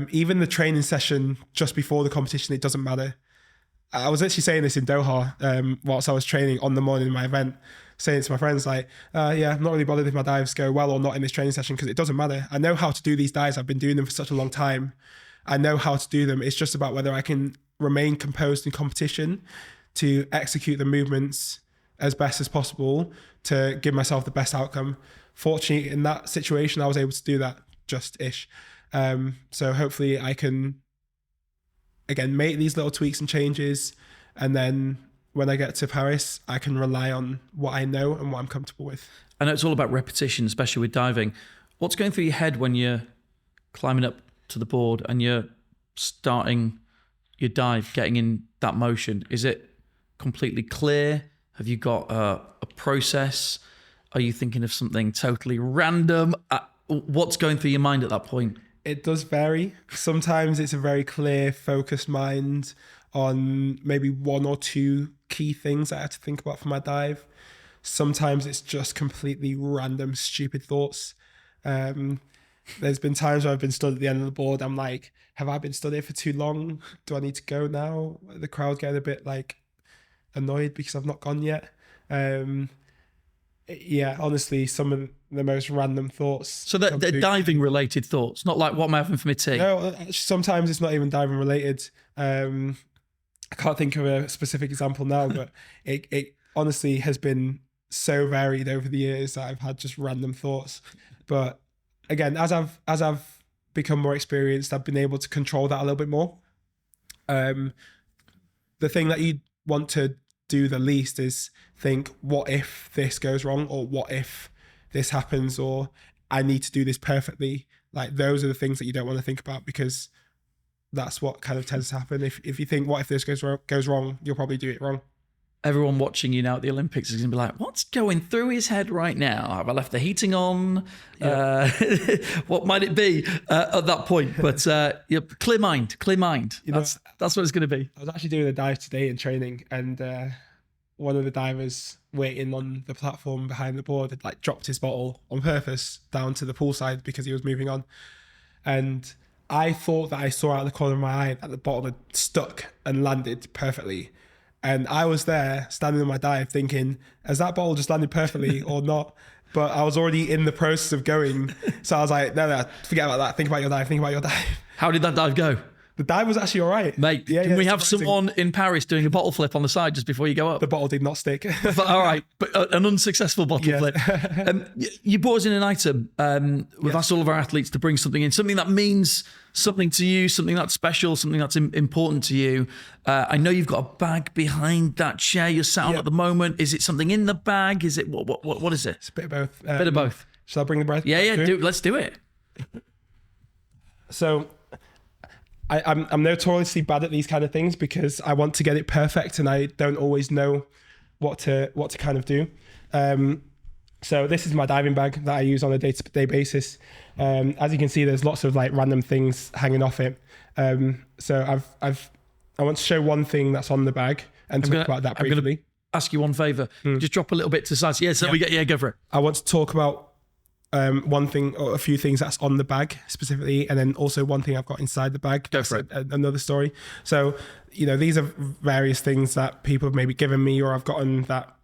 Even the training session just before the competition, it doesn't matter. I was actually saying this in Doha whilst I was training on the morning of my event, saying to my friends, like, yeah, I'm not really bothered if my dives go well or not in this training session, because it doesn't matter. I know how to do these dives. I've been doing them for such a long time. I know how to do them. It's just about whether I can remain composed in competition to execute the movements as best as possible to give myself the best outcome. Fortunately, in that situation, I was able to do that just-ish. So hopefully I can, again, make these little tweaks and changes, and then when I get to Paris, I can rely on what I know and what I'm comfortable with. I know it's all about repetition, especially with diving. What's going through your head when you're climbing up to the board and you're starting your dive, getting in that motion? Is it completely clear? Have you got a process? Are you thinking of something totally random? What's going through your mind at that point? It does vary. Sometimes it's a very clear, focused mind on maybe one or two key things I have to think about for my dive. Sometimes it's just completely random, stupid thoughts. There's been times where I've been stood at the end of the board. I'm like, have I been stood here for too long? Do I need to go now? The crowd getting a bit like annoyed because I've not gone yet. Yeah, honestly, some of the most random thoughts. So they're diving related thoughts, not like what am I having for my tea? No, sometimes it's not even diving related. I can't think of a specific example now, but it honestly has been so varied over the years that I've had just random thoughts. But again, as I've become more experienced, I've been able to control that a little bit more. The thing that you want to do the least is think, what if this goes wrong, or what if this happens, or I need to do this perfectly. Like, those are the things that you don't want to think about, because that's what kind of tends to happen. If you think, what if this goes wrong, you'll probably do it wrong. Everyone watching you now at the Olympics is going to be like, what's going through his head right now? Have I left the heating on? Yeah. What might it be at that point? But yeah, clear mind. That's what it's going to be. I was actually doing a dive today in training, and one of the divers waiting on the platform behind the board had like dropped his bottle on purpose down to the poolside because he was moving on. And I thought that I saw out of the corner of my eye that the bottle had stuck and landed perfectly. And I was there standing in my dive thinking, has that bottle just landed perfectly or not? But I was already in the process of going. So I was like, no, forget about that. Think about your dive. How did that dive go? The dive was actually all right. Mate, can we have someone in Paris doing a bottle flip on the side just before you go up? The bottle did not stick. But, all right, but an unsuccessful bottle flip. You brought us in an item. We've asked all of our athletes to bring something in, something that means something to you, something that's special, something that's important to you. I know you've got a bag behind that chair you're sat on at the moment. Is it something in the bag? Is it what is it? It's a bit of both. Bit of both. Shall I bring the breath? Yeah. Let's do it. So I'm notoriously bad at these kind of things because I want to get it perfect and I don't always know what to kind of do. So this is my diving bag that I use on a day-to-day basis. As you can see, there's lots of like random things hanging off it. So I want to show one thing that's on the bag and talk about that briefly. I'm going to ask you one favor. Just drop a little bit to the side. Go for it. I want to talk about one thing or a few things that's on the bag specifically, and then also one thing I've got inside the bag. Go for it. Another story. So, these are various things that people have maybe given me or I've gotten that,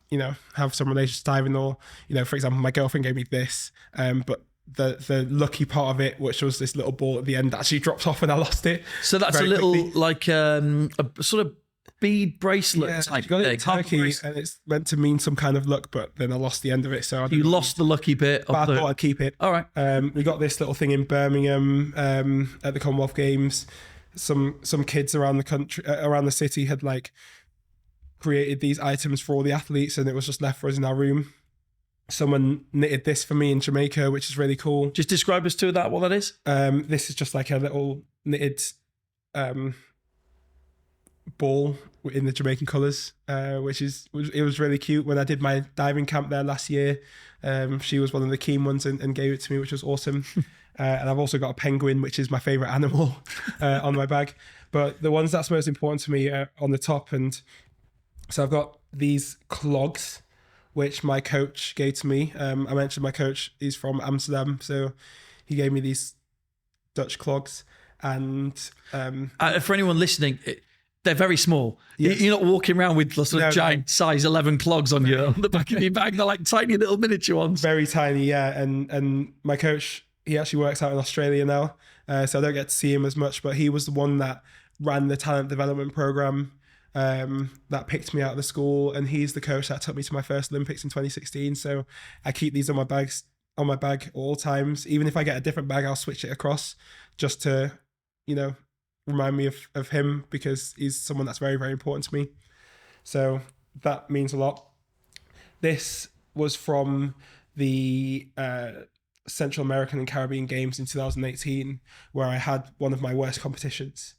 have some relation to diving, or, for example, my girlfriend gave me this, but the lucky part of it, which was this little ball at the end, actually dropped off and I lost it. So that's a little like a sort of bead bracelet type got it in thing. Turkey, and it's meant to mean some kind of luck, but then I lost the end of it. So you lost the lucky bit. But I thought I'd keep it. All right. We got this little thing in Birmingham at the Commonwealth Games. Some kids around the country, around the city, had like created these items for all the athletes, and it was just left for us in our room. Someone knitted this for me in Jamaica, which is really cool. Just describe us to that, what that is. This is just like a little knitted ball in the Jamaican colours, it was really cute. When I did my diving camp there last year, she was one of the keen ones and gave it to me, which was awesome. And I've also got a penguin, which is my favourite animal, on my bag. But the ones that's most important to me are on the top. And so I've got these clogs, which my coach gave to me. I mentioned my coach is from Amsterdam, so he gave me these Dutch clogs. And for anyone listening, they're very small. Yes. You're not walking around with sort of giant size 11 clogs on the back of your bag. They're like tiny little miniature ones. Very tiny, yeah. And my coach, he actually works out in Australia now, so I don't get to see him as much, but he was the one that ran the talent development program that picked me out of the school, and he's the coach that took me to my first Olympics in 2016. So I keep these on my bag at all times. Even if I get a different bag, I'll switch it across just to, remind me of him, because he's someone that's very, very important to me. So that means a lot. This was from the Central American and Caribbean Games in 2018, where I had one of my worst competitions.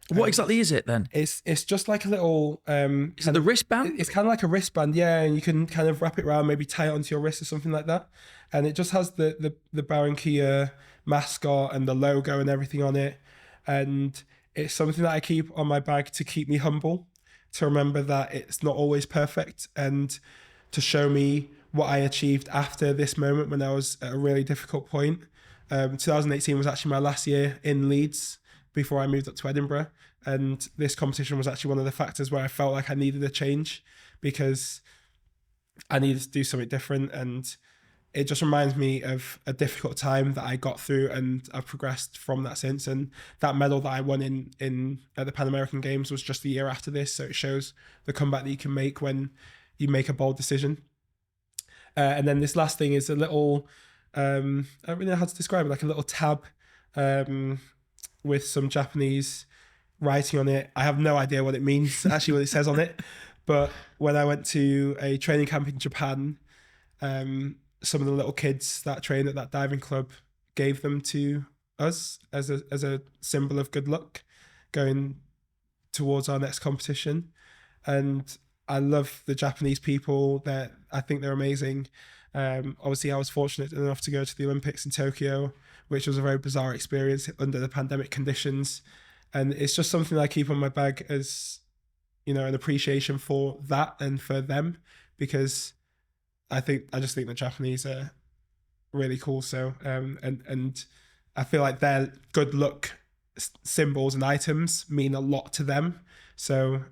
What exactly is it then? It's just like a little. Is it the wristband? It's kind of like a wristband, yeah, and you can kind of wrap it around, maybe tie it onto your wrist or something like that. And it just has the Barranquilla mascot and the logo and everything on it. And it's something that I keep on my bag to keep me humble, to remember that it's not always perfect, and to show me what I achieved after this moment when I was at a really difficult point. 2018 was actually my last year in Leeds before I moved up to Edinburgh. And this competition was actually one of the factors where I felt like I needed a change, because I needed to do something different. And it just reminds me of a difficult time that I got through, and I've progressed from that since. And that medal that I won in at the Pan American Games was just the year after this. So it shows the comeback that you can make when you make a bold decision. And then this last thing is a little, I don't really know how to describe it, like a little tab with some Japanese writing on it. I have no idea what it means, actually, what it says on it. But when I went to a training camp in Japan, some of the little kids that trained at that diving club gave them to us as a symbol of good luck going towards our next competition. And I love the Japanese people. I think they're amazing. Obviously, I was fortunate enough to go to the Olympics in Tokyo, which was a very bizarre experience under the pandemic conditions. And it's just something that I keep on my bag as, an appreciation for that and for them, because I just think the Japanese are really cool. So, and I feel like their good luck symbols and items mean a lot to them. So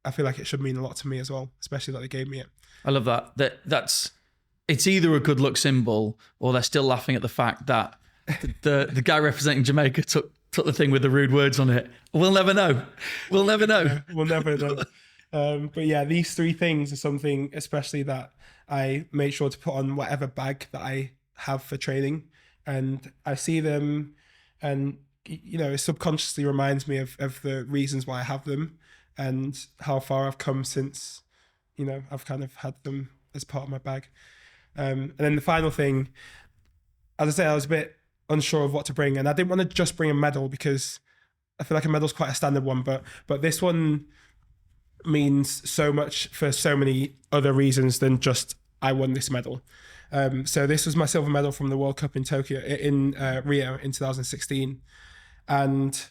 I feel like it should mean a lot to me as well, especially that they gave me it. I love that. It's either a good luck symbol, or they're still laughing at the fact that the guy representing Jamaica took the thing with the rude words on it. We'll never know. We'll never know. Yeah, we'll never know. But yeah, these three things are something especially that I make sure to put on whatever bag that I have for training. And I see them, and it subconsciously reminds me of the reasons why I have them and how far I've come since, I've kind of had them as part of my bag. And then the final thing, as I said, I was a bit unsure of what to bring, and I didn't want to just bring a medal because I feel like a medal's quite a standard one, but this one means so much for so many other reasons than just I won this medal. So this was my silver medal from the World Cup in Rio in 2016, and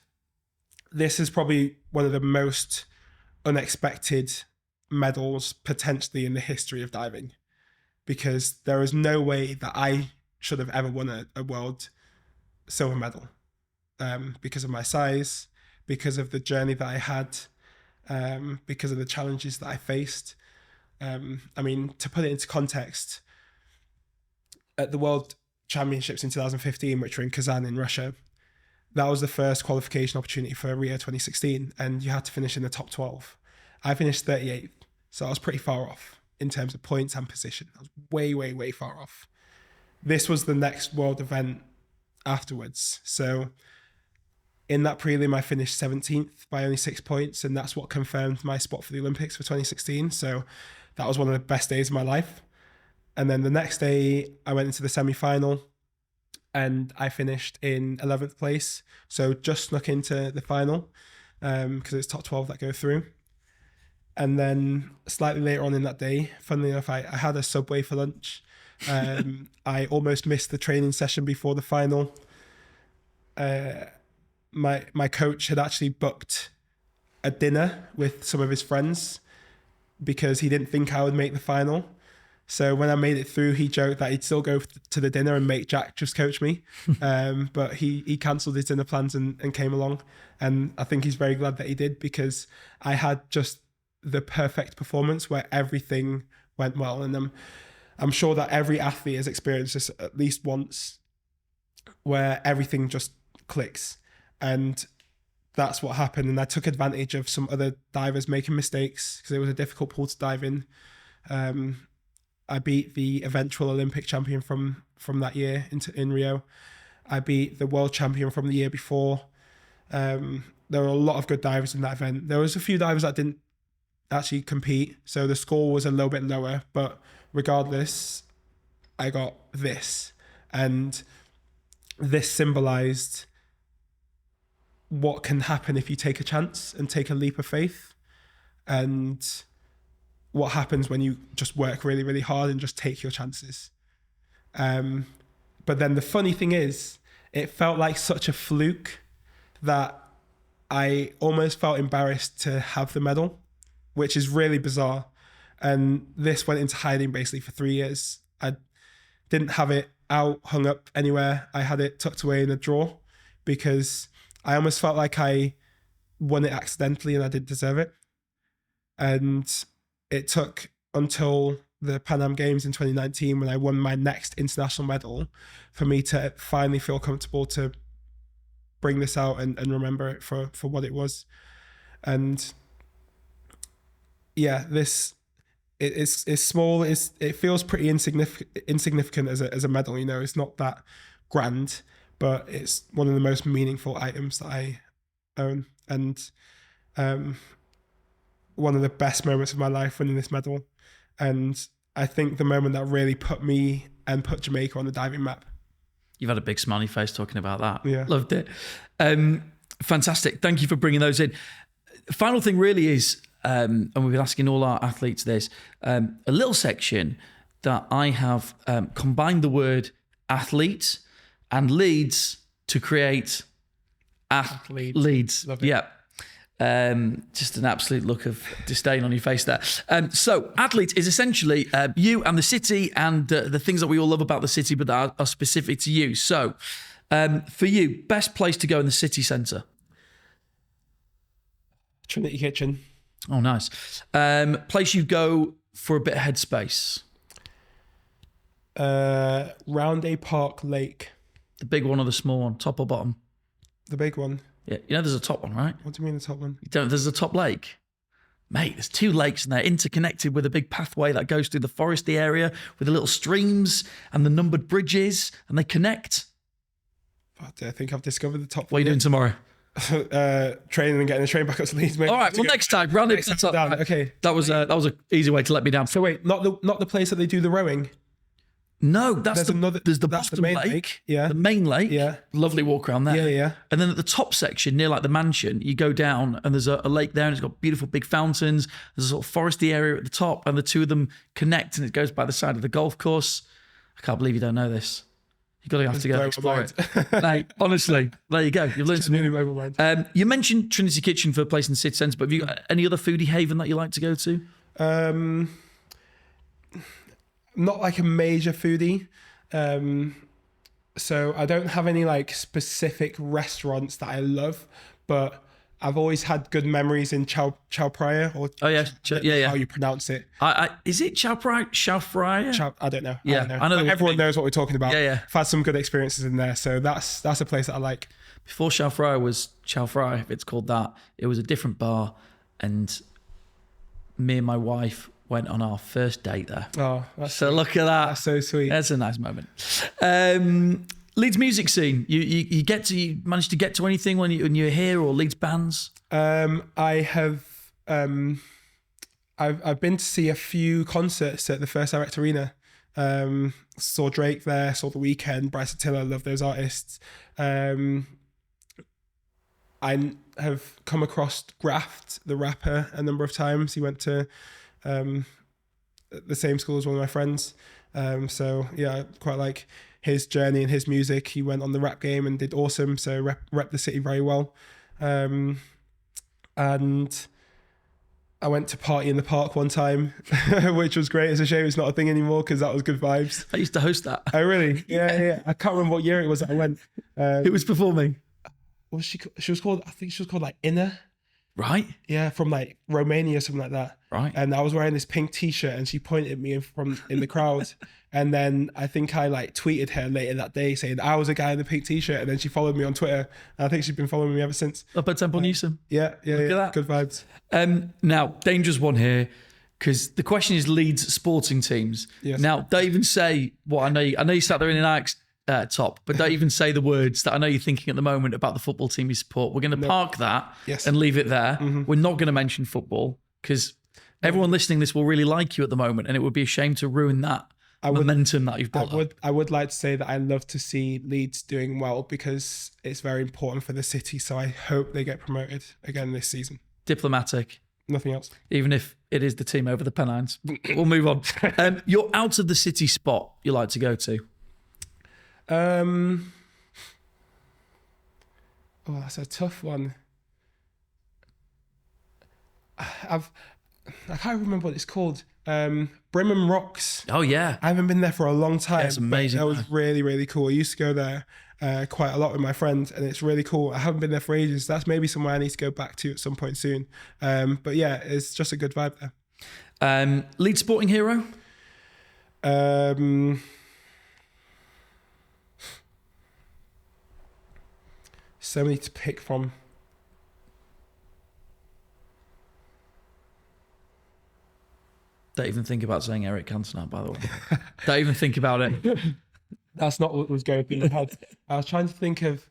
this is probably one of the most unexpected medals potentially in the history of diving, because there is no way that I should have ever won a world silver medal, because of my size, because of the journey that I had, because of the challenges that I faced. To put it into context, at the World Championships in 2015, which were in Kazan in Russia, that was the first qualification opportunity for Rio 2016, and you had to finish in the top 12. I finished 38th, so I was pretty far off in terms of points and position. I was way, way, way far off. This was the next world event afterwards. So in that prelim, I finished 17th by only 6 points, and that's what confirmed my spot for the Olympics for 2016. So that was one of the best days of my life. And then the next day, I went into the semi-final, and I finished in 11th place. So just snuck into the final, because it's top 12 that go through. And then slightly later on in that day, funnily enough, I had a Subway for lunch. I almost missed the training session before the final. My coach had actually booked a dinner with some of his friends because he didn't think I would make the final. So when I made it through, he joked that he'd still go to the dinner and make Jack just coach me. But he cancelled his dinner plans and came along. And I think he's very glad that he did, because I had just the perfect performance where everything went well. And I'm sure that every athlete has experienced this at least once, where everything just clicks. And that's what happened. And I took advantage of some other divers making mistakes, because it was a difficult pool to dive in. I beat the eventual Olympic champion from that year in Rio. I beat the world champion from the year before. There were a lot of good divers in that event. There was a few divers that actually compete. So the score was a little bit lower, but regardless, I got this. And this symbolized what can happen if you take a chance and take a leap of faith, and what happens when you just work really, really hard and just take your chances. But then the funny thing is, it felt like such a fluke that I almost felt embarrassed to have the medal, which is really bizarre. And this went into hiding basically for 3 years. I didn't have it out, hung up anywhere. I had it tucked away in a drawer because I almost felt like I won it accidentally and I didn't deserve it. And it took until the Pan Am Games in 2019 when I won my next international medal for me to finally feel comfortable to bring this out and remember it for what it was. And yeah, it's small. It feels pretty insignificant as a medal. You know, it's not that grand, but it's one of the most meaningful items that I own, and one of the best moments of my life winning this medal. And I think the moment that really put me and put Jamaica on the diving map. You've had a big smiley face talking about that. Yeah. Loved it. Fantastic. Thank you for bringing those in. Final thing really is, and we've been asking all our athletes this, a little section that I have combined the word athlete and Leeds to create Leeds. Love it. Yeah. Just an absolute look of disdain on your face there. So athlete is essentially you and the city and the things that we all love about the city, but that are specific to you. So for you, best place to go in the city centre? Trinity Kitchen. Oh, nice. Place you go for a bit of headspace? Roundhay Park Lake. The big one or the small one? Top or bottom? The big one. Yeah, you know there's a top one, right? What do you mean the top one? You don't. There's a top lake. Mate, there's 2 lakes and they're interconnected with a big pathway that goes through the foresty area with the little streams and the numbered bridges, and they connect. I think I've discovered the top What are you doing tomorrow? Training and getting the train back up to Leeds, mate. All right, well, next time, round it Down. right. Okay. That was an easy way to let me down. So wait, not the place that they do the rowing. No, there's the that's bottom the main lake. lake. Yeah. The main lake. Yeah. Lovely walk around there. Yeah. And then at the top section, near like the mansion, you go down and there's a lake there and it's got beautiful big fountains. There's a sort of foresty area at the top and the two of them connect and it goes by the side of the golf course. I can't believe you don't know this. You've got to go explore it. Mate, honestly, there you go. You've learned something. You mentioned Trinity Kitchen for a place in the city centre, but have you got any other foodie haven that you like to go to? Not like a major foodie. So I don't have any like specific restaurants that I love, but I've always had good memories in Chao Phraya, or how you pronounce it. Is it Chao Phraya? I don't know. Yeah, I know. But everyone knows what we're talking about. Yeah. I've had some good experiences in there, so that's a place that I like. Before Chao Phraya was Chao Phraya, if it's called that, it was a different bar, and me and my wife went on our first date there. Oh, so sweet. Look at that. That's so sweet. That's a nice moment. Leeds music scene. You manage to get to anything when you're here, or Leeds bands? I have. I've been to see a few concerts at the First Direct Arena. Saw Drake there. Saw The Weeknd, Bryce Tiller. Love those artists. I have come across Graft, the rapper, a number of times. He went to the same school as one of my friends. So yeah, quite like his journey and his music. He went on the rap game and did awesome. So rep the city very well. And I went to party in the park one time, which was great. It's a shame it's not a thing anymore because that was good vibes. I used to host that. Oh really? Yeah. I can't remember what year it was that I went. Who was performing? She was called, I think she was called like Inna. Right. Yeah, from like Romania or something like that. Right. And I was wearing this pink t-shirt and she pointed at me in the crowd. And then I think I like tweeted her later that day saying I was a guy in the pink t-shirt, and then she followed me on Twitter. And I think she's been following me ever since. Up at Temple Newsom. Yeah. Look at that. Good vibes. Now, dangerous one here, because the question is Leeds sporting teams. Yes. Now, don't even say what I know you sat there in an Ajax top, but don't even say the words that I know you're thinking at the moment about the football team you support. We're going to park that Yes. and leave it there. Mm-hmm. We're not going to mention football because Everyone listening to this will really like you at the moment, and it would be a shame to ruin that momentum that you've built up. I would like to say that I love to see Leeds doing well because it's very important for the city. So I hope they get promoted again this season. Diplomatic. Nothing else. Even if it is the team over the Pennines. We'll move on. You're out of the city spot you like to go to. Oh, that's a tough one. I can't remember what it's called. Brimham Rocks. Oh yeah, I haven't been there for a long time. That's amazing. That was really, really cool. I used to go there quite a lot with my friends, and it's really cool. I haven't been there for ages. That's maybe somewhere I need to go back to at some point soon. But yeah, it's just a good vibe there. Leeds sporting hero? So many to pick from. Don't even think about saying Eric Cantona, by the way. Don't even think about it. That's not what was going through my head. I was trying to think of.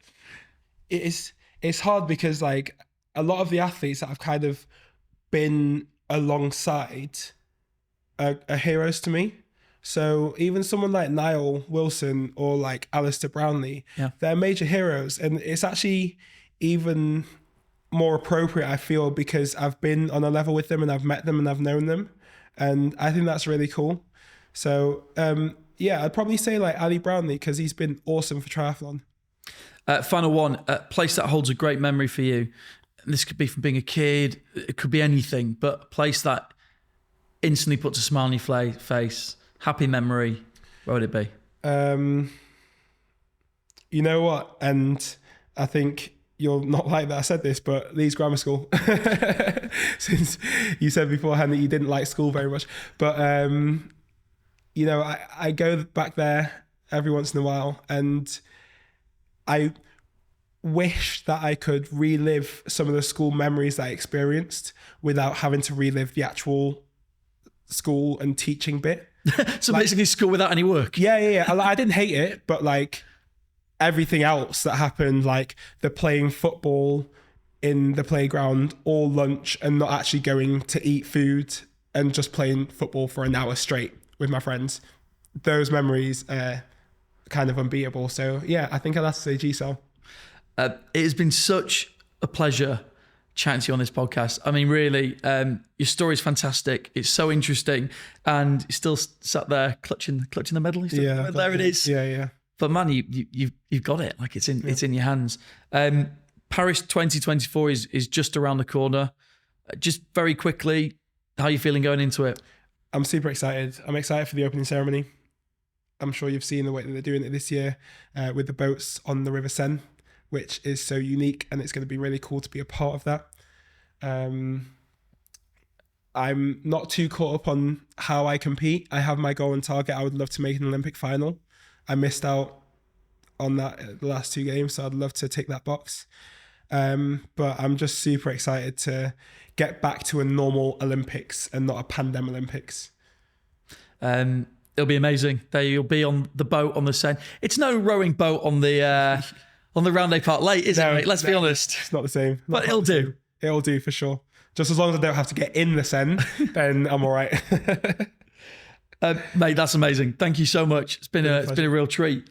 It's hard because like a lot of the athletes that I've kind of been alongside are heroes to me. So even someone like Niall Wilson or like Alistair Brownlee, they're major heroes, and it's actually even more appropriate, I feel, because I've been on a level with them and I've met them and I've known them. And I think that's really cool. So, yeah, I'd probably say like Ali Brownlee because he's been awesome for triathlon. Final one, a place that holds a great memory for you. This could be from being a kid. It could be anything, but a place that instantly puts a smile on your face. Happy memory. Where would it be? You know what? And I think you'll not like that I said this, but Leeds Grammar School. Since you said beforehand that you didn't like school very much. But, you know, I go back there every once in a while, and I wish that I could relive some of the school memories that I experienced without having to relive the actual school and teaching bit. So like, basically school without any work. Yeah. I didn't hate it, but like everything else that happened, like the playing football in the playground all lunch and not actually going to eat food and just playing football for an hour straight with my friends. Those memories are kind of unbeatable. So yeah, I think I'll have to say G-Cell. It has been such a pleasure chatting to you on this podcast. I mean, really, your story is fantastic. It's so interesting, and you're still sat there clutching the medal. Yeah, there it is. Yeah. But man, you've got it. Like it's in your hands. Paris 2024 is just around the corner. Just very quickly, how are you feeling going into it? I'm super excited. I'm excited for the opening ceremony. I'm sure you've seen the way that they're doing it this year with the boats on the River Seine, which is so unique, and it's going to be really cool to be a part of that. I'm not too caught up on how I compete. I have my goal and target. I would love to make an Olympic final. I missed out on that at the last 2 games, so I'd love to tick that box. But I'm just super excited to get back to a normal Olympics and not a pandemic Olympics. It'll be amazing. There you'll be on the boat on the Seine. It's no rowing boat on the Roundhay Park Lake, is it, mate? Let's be honest. It's not the same. But it'll do. It'll do for sure. Just as long as I don't have to get in the Seine, then I'm all right. Mate, that's amazing. Thank you so much. It's been a real treat.